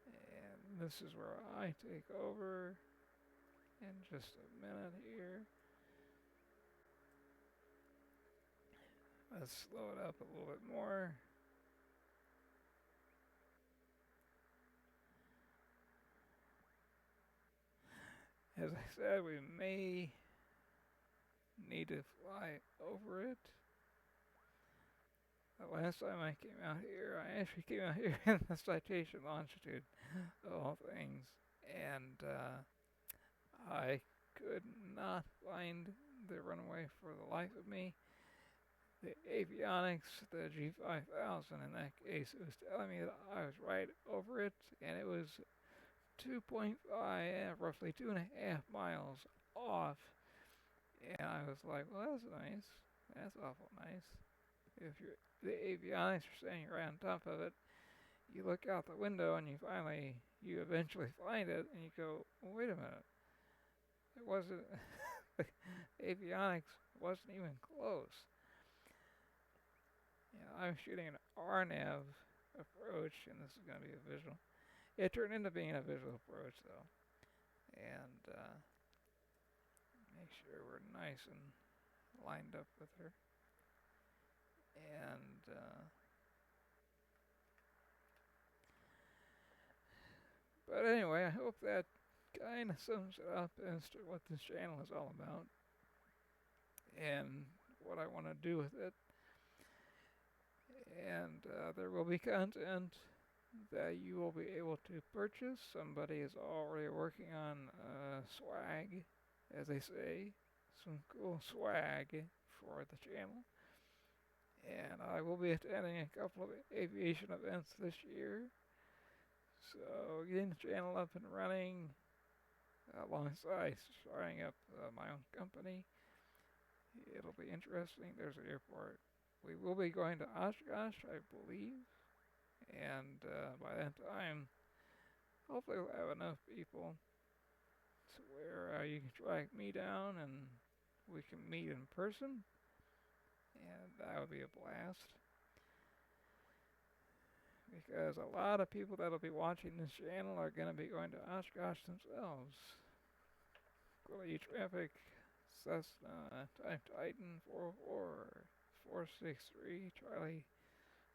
And this is where I take over in just a minute here. Let's slow it up a little bit more. As I said, we may need to fly over it. The last time I came out here, I actually came out here in the citation longitude of all things, and I could not find the runway for the life of me. The avionics, the G5000 in that case, it was telling me that I was right over it, and it was 2.5, roughly 2.5 miles off. And I was like, well, that's nice. That's awful nice. If you're, the avionics are saying you're right on top of it, you look out the window and you eventually find it, and you go, well, wait a minute. It wasn't, the avionics wasn't even close. I'm shooting an RNAV approach, and this is going to be a visual. It turned into being a visual approach, though. And make sure we're nice and lined up with her. And but anyway, I hope that kind of sums it up as to what this channel is all about and what I want to do with it. And there will be content that you will be able to purchase. Somebody is already working on swag, as they say, some cool swag for the channel. And I will be attending a couple of aviation events this year. So getting the channel up and running alongside starting up my own company, it'll be interesting. There's an airport. We will be going to Oshkosh, I believe. And by that time, hopefully we'll have enough people to where you can track me down and we can meet in person. And that would be a blast. Because a lot of people that'll be watching this channel are going to be going to Oshkosh themselves. Go to traffic, Cessna, Titan 404, 463, Charlie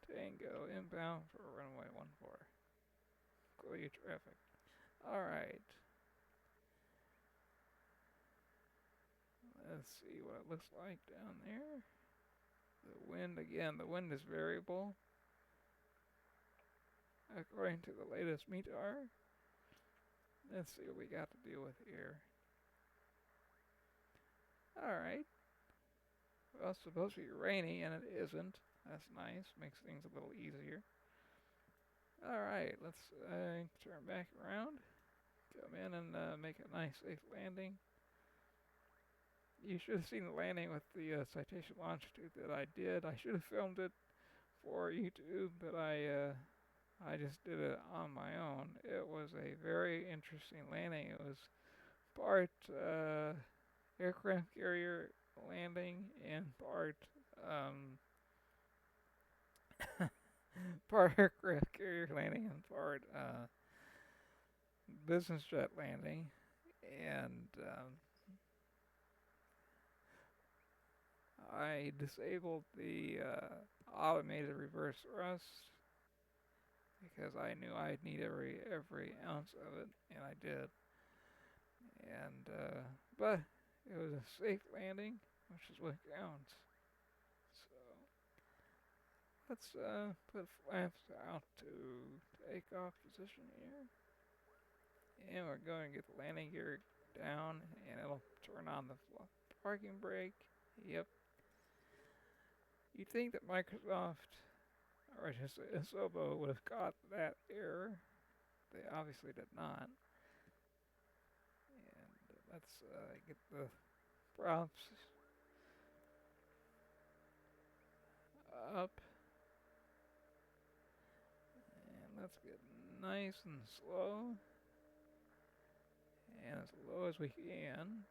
Tango, inbound for runway 14. Go to traffic. Alright. Let's see what it looks like down there. The wind, again, the wind is variable. According to the latest METAR. Let's see what we got to deal with here. Alright. Well, it's supposed to be rainy, and it isn't. That's nice. Makes things a little easier. Alright, let's turn back around. Come in and make a nice, safe landing. You should have seen the landing with the citation longitude that I did. I should have filmed it for YouTube, but I just did it on my own. It was a very interesting landing. It was part aircraft carrier landing and part part aircraft carrier landing and part business jet landing. And I disabled the automated reverse thrust because I knew I'd need every ounce of it, and I did. And but it was a safe landing, which is what counts. So let's put flaps out to takeoff position here, and we're going to get the landing gear down, and it'll turn on the parking brake. Yep. You'd think that Microsoft, or I should say Asobo, would have caught that error. They obviously did not. And let's get the props up. And let's get nice and slow. And as low as we can.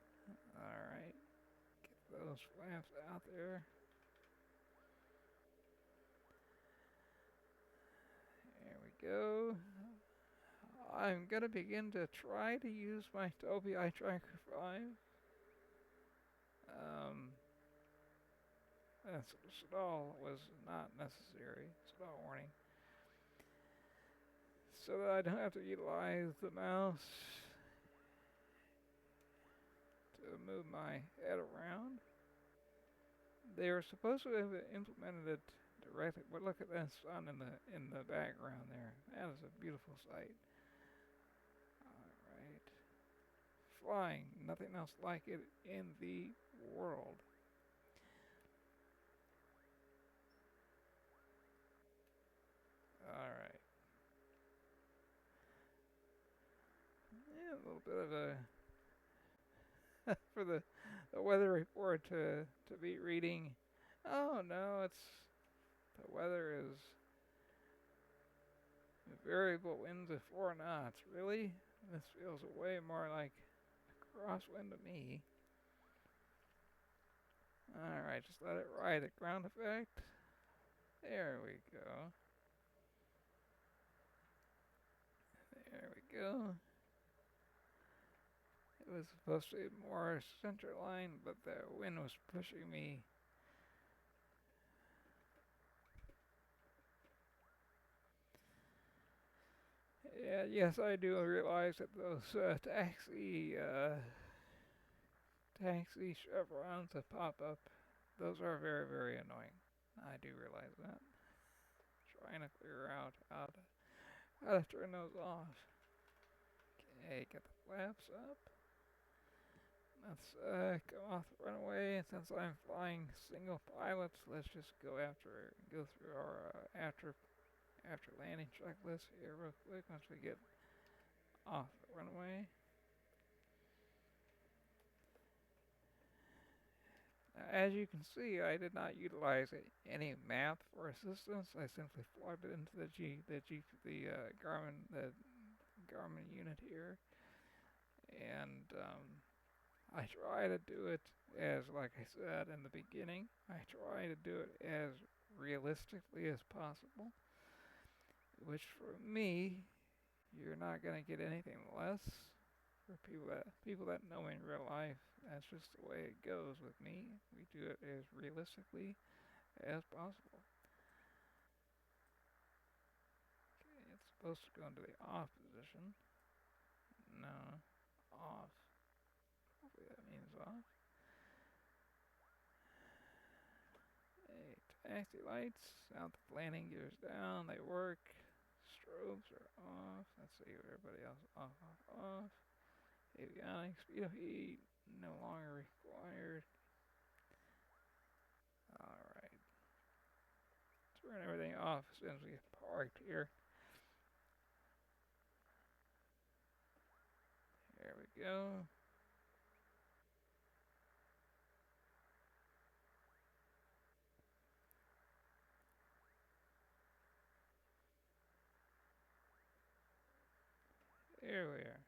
Alright. Get those flaps out there. There we go. I'm gonna begin to try to use my Tobii Eye Tracker 5. Um, stall was not necessary. Stall warning. So that I don't have to utilize the mouse to move my head around. They were supposed to have implemented it directly, but look at that sun in the background there. That is a beautiful sight. All right, flying, nothing else like it in the world. All right, yeah, a little bit of a for the weather report to be reading. Oh no, it's the weather is variable winds of 4 knots. Really? This feels way more like crosswind to me. Alright, just let it ride the ground effect. There we go. There we go. It was supposed to be more center line, but the wind was pushing me. Yeah, yes, I do realize that those taxi chevrons that pop up, those are very, very annoying. I do realize that. Trying to figure out how to turn those off. Okay, get the flaps up. Let's go off the runway. Since I'm flying single pilots, let's just go through our after landing checklist here real quick once we get off the runway. As you can see, I did not utilize any map for assistance. I simply plugged it into the Garmin unit here, and I try to do it as, like I said in the beginning, I try to do it as realistically as possible. Which for me, you're not gonna get anything less. For people that know me in real life, that's just the way it goes with me. We do it as realistically as possible. Okay, it's supposed to go into the off position. No, off. Hopefully that means off. Hey, taxi lights. Now the landing gear's down. They work. Strobes are off. Let's see what everybody else off, off, off. Avionics, speed of heat, no longer required. Alright. Turn everything off as soon as we get parked here. There we go. There we are.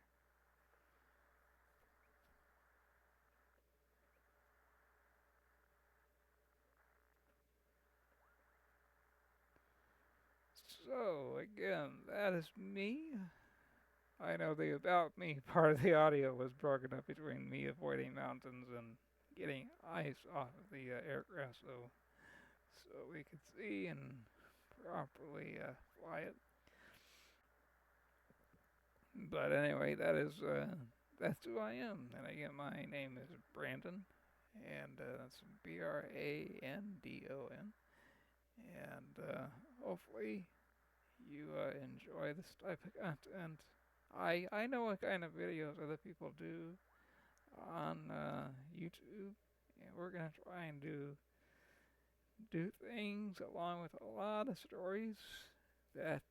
So, again, that is me. I know the about me part of the audio was broken up between me avoiding mountains and getting ice off of the aircraft so we could see and properly fly it. But anyway, that's who I am. And again, my name is Brandon, and that's Brandon. And hopefully you enjoy this type of content. I know what kind of videos other people do on YouTube, and we're gonna try and do things along with a lot of stories that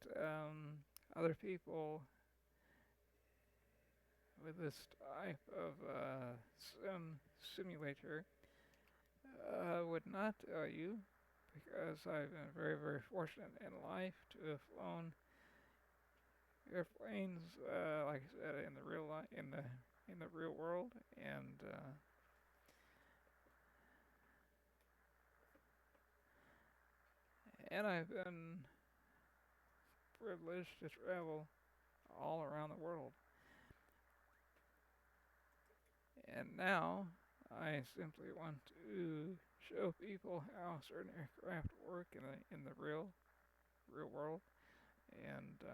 other people with this type of simulator would not tell you, because I've been very, very fortunate in life to have flown airplanes, like I said, in the real life, in the real world, and I've been privileged to travel all around the world. And now I simply want to show people how certain aircraft work in the real world, and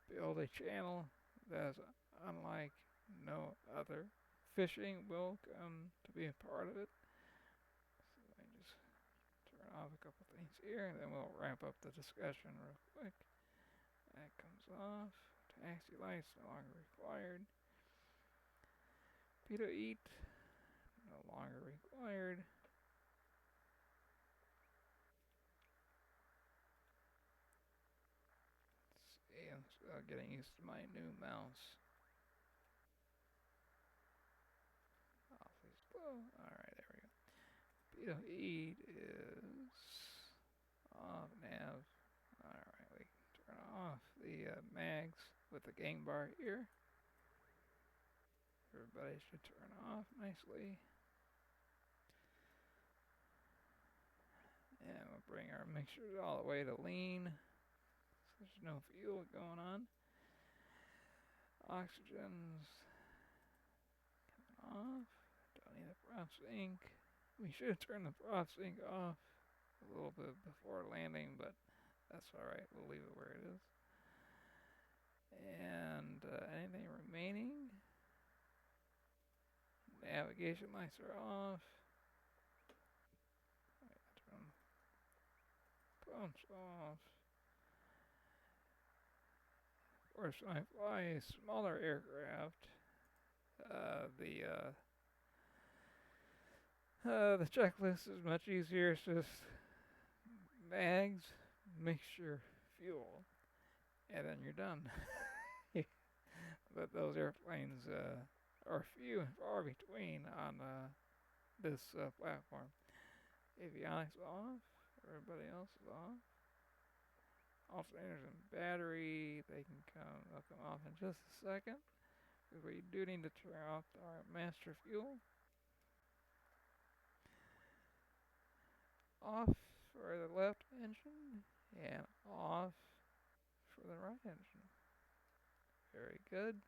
build a channel that's unlike no other. Fishing will come to be a part of it. So let me just turn off a couple things here, and then we'll wrap up the discussion real quick. That comes off. Taxi lights no longer required. Pito eat no longer required. Let's see, I'm still getting used to my new mouse. Off is low. Alright, there we go. Pito eat is off nav. Alright, we can turn off the mags with the gang bar here. Everybody should turn off nicely. And we'll bring our mixtures all the way to lean. So there's no fuel going on. Oxygen's coming off. Don't need the prop sync. We should turn the prop sync off a little bit before landing, but that's alright. We'll leave it where it is. And anything remaining? Navigation lights are off. Turn pumps off. Of course, when I fly a smaller aircraft, the checklist is much easier. It's just mags, mixture, fuel, and then you're done. But those airplanes are few and far between on this platform. Avionics off. Everybody else is off. Alternators and battery, they'll come off in just a second. Because we do need to turn off our master fuel. Off for the left engine and off for the right engine. Very good.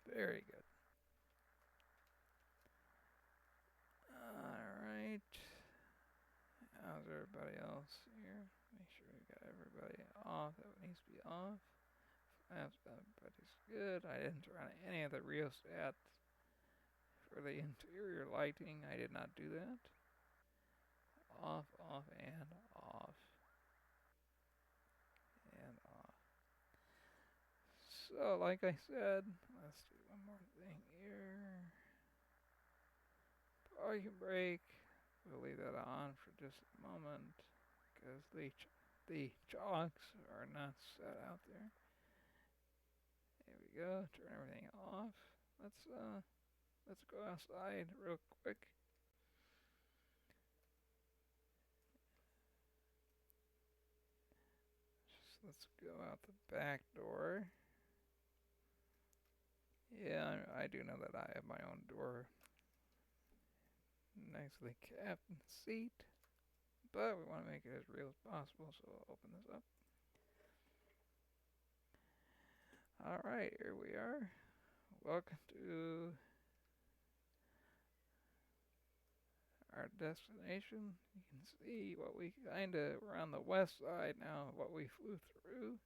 Very good. Alright. How's everybody else here? Make sure we got everybody off that needs to be off. Everybody's good. I didn't turn on any of the rheostats for the interior lighting. I did not do that. Off, off, and off. And off. So, like I said, let's do one more thing here. Parking brake. We'll leave that on for just a moment because the chocks are not set out there. There we go. Turn everything off. Let's go outside real quick. Let's go out the back door. Yeah, I do know that I have my own door. Nicely capped seat. But we want to make it as real as possible, so I'll open this up. Alright, here we are. Welcome to our destination. You can see what we're on the west side now, what we flew through.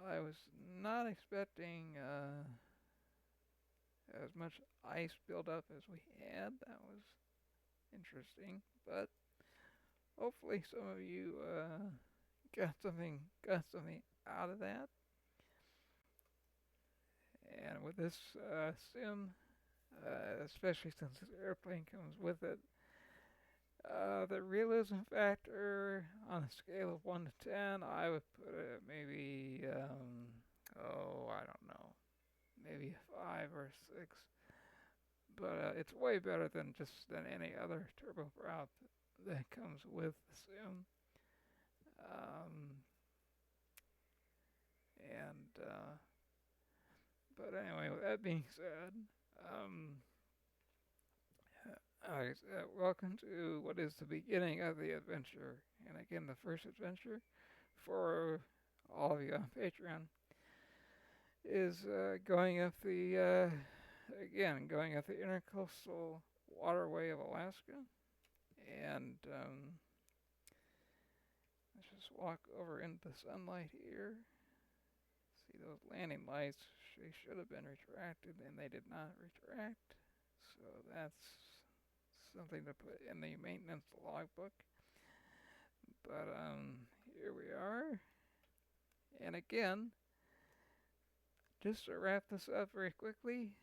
I was not expecting as much ice buildup as we had. That was interesting, but hopefully some of you got something out of that. And with this sim, especially since this airplane comes with it, the realism factor on a scale of 1 to 10, I would put it maybe, I don't know, maybe a 5 or 6. But it's way better than any other turboprop that comes with the sim. But anyway, with that being said, Alright, welcome to what is the beginning of the adventure. And again, the first adventure for all of you on Patreon is going up the intercoastal waterway of Alaska. And let's just walk over into the sunlight here. See those landing lights? They should have been retracted, and they did not retract. So that's something to put in the maintenance logbook. But here we are. And again, just to wrap this up very quickly,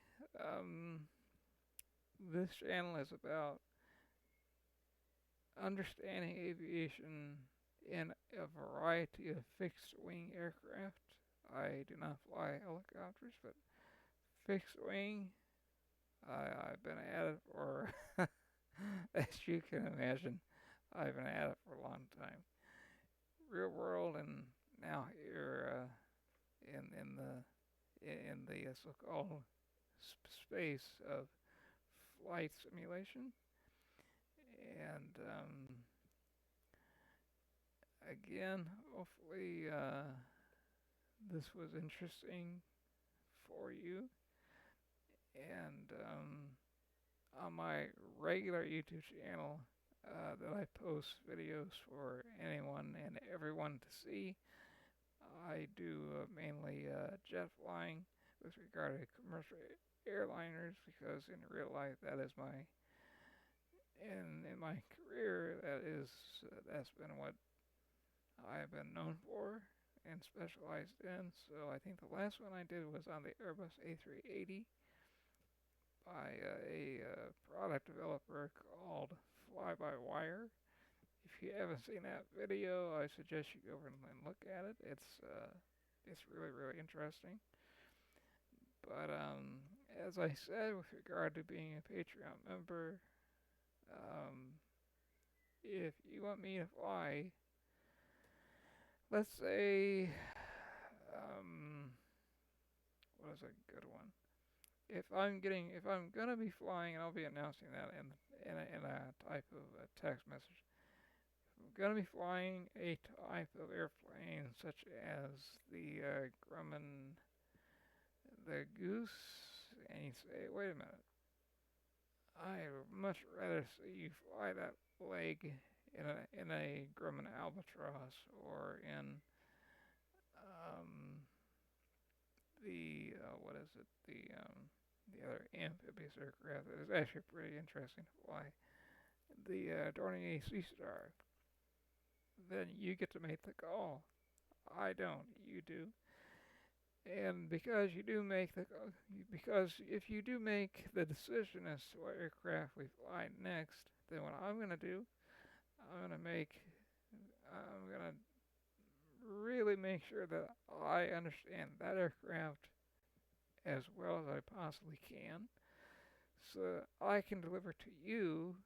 this channel is about understanding aviation in a variety of fixed wing aircraft. I do not fly helicopters, but fixed wing, I've been at it for, as you can imagine, I've been at it for a long time. Real world, and now here in the so-called space of flight simulation. And again, hopefully this was interesting for you. And on my regular YouTube channel that I post videos for anyone and everyone to see, I do mainly jet flying with regard to commercial airliners, because in real life that is in my career that's been what I've been known for and specialized in. So I think the last one I did was on the Airbus A380 by a product developer called Fly by Wire. If you haven't seen that video, I suggest you go over and look at it. It's really, really interesting. But as I said, with regard to being a Patreon member, if you want me to fly, let's say, what is a good one? If I'm gonna be flying, and I'll be announcing that in a type of a text message. If I'm gonna be flying a type of airplane such as the Grumman, the Goose, and you say, wait a minute, I would much rather see you fly that leg in a Grumman Albatross, or in the what is it, the other amphibious aircraft that is actually pretty interesting to fly, the Dornier Sea Star. Then you get to make the call. I don't, you do. And because if you do make the decision as to what aircraft we fly next, then what I'm gonna do, I'm gonna really make sure that I understand that aircraft as well as I possibly can, so I can deliver to you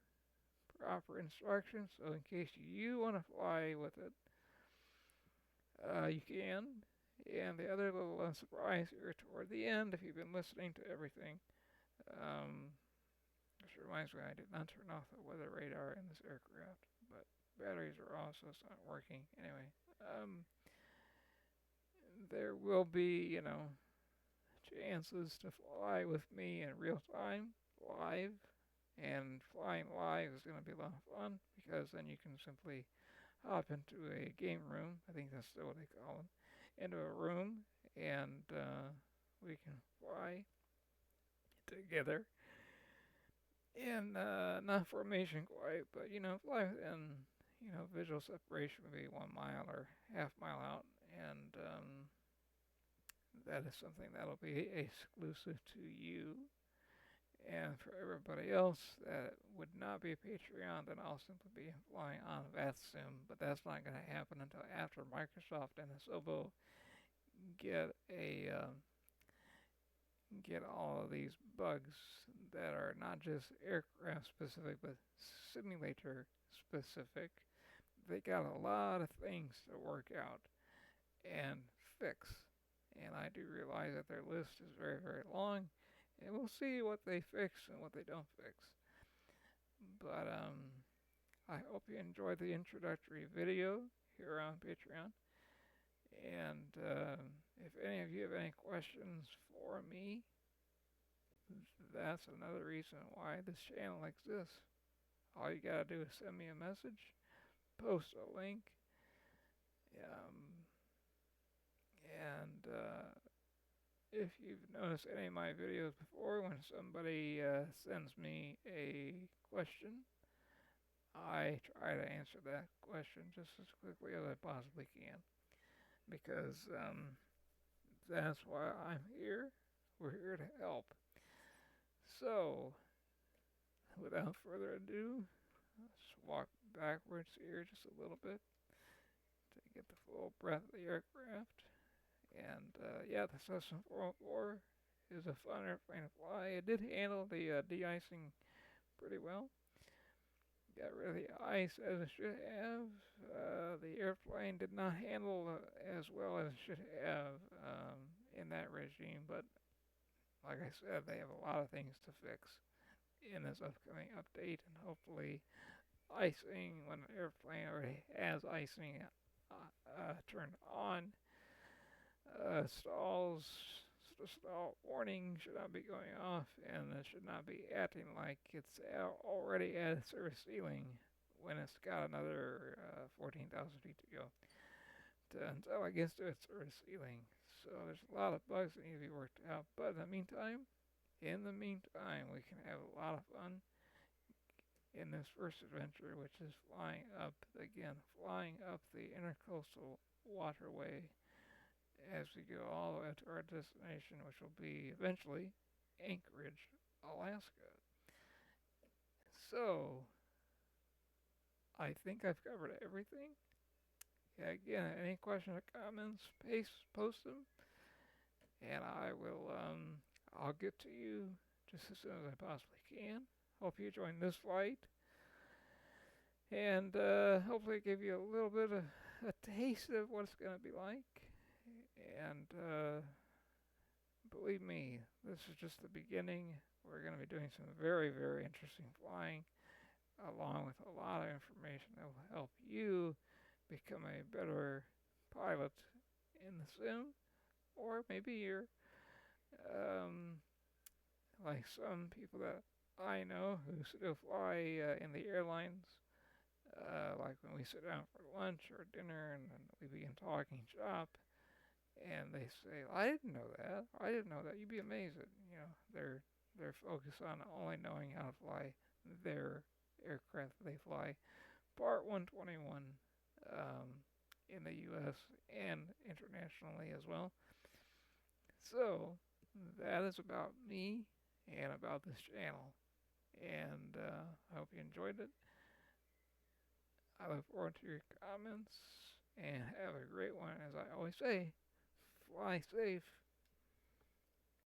proper instructions. So in case you want to fly with it, you can. And the other little surprise here toward the end, if you've been listening to everything, which reminds me, I did not turn off the weather radar in this aircraft, but batteries are off, so it's not working. Anyway, there will be, chances to fly with me in real time, live. And flying live is going to be a lot of fun, because then you can simply hop into a game room, I think that's still what they call them, into a room, and we can fly together. And not formation quite, but fly within, visual separation, maybe 1 mile or half-mile out. And that is something that'll be exclusive to you. And for everybody else that would not be a Patreon, then I'll simply be flying on VATSIM. But that's not going to happen until after Microsoft and Asobo get all of these bugs that are not just aircraft specific, but simulator specific. They got a lot of things to work out and fix. And I do realize that their list is very, very long. And we'll see what they fix and what they don't fix. But I hope you enjoyed the introductory video here on Patreon. And if any of you have any questions for me, that's another reason why this channel exists. All you gotta do is send me a message, post a link, um, and if you've noticed any of my videos before, when somebody sends me a question, I try to answer that question just as quickly as I possibly can, because that's why I'm here. We're here to help. So, without further ado, let's walk backwards here just a little bit to get the full breadth of the aircraft. And yeah, the Cessna 404 is a fun airplane to fly. It did handle the de-icing pretty well. Got rid of the ice as it should have. The airplane did not handle as well as it should have in that regime, but like I said, they have a lot of things to fix in this upcoming update, and hopefully icing, when an airplane already has icing turned on, stall warning should not be going off, and it should not be acting like it's already at service ceiling when it's got another 14,000 feet to go until it gets to its service ceiling. So there's a lot of bugs that need to be worked out. But in the meantime, we can have a lot of fun in this first adventure, which is flying up the intercoastal waterway as we go all the way to our destination, which will be eventually Anchorage, Alaska. So, I think I've covered everything. Yeah, again, any questions or comments, post them, and I'll get to you just as soon as I possibly can. Hope you join this flight, and hopefully give you a little bit of a taste of what it's going to be like. And believe me, this is just the beginning. We're going to be doing some very, very interesting flying, along with a lot of information that will help you become a better pilot in the sim, or maybe you're like some people that I know who still fly in the airlines, like when we sit down for lunch or dinner and then we begin talking shop, and they say, "I didn't know that. I didn't know that." You'd be amazed at, they're focused on only knowing how to fly their aircraft they fly. Part 121 in the U.S. and internationally as well. So that is about me and about this channel. And I hope you enjoyed it. I look forward to your comments and have a great one. As I always say, fly safe.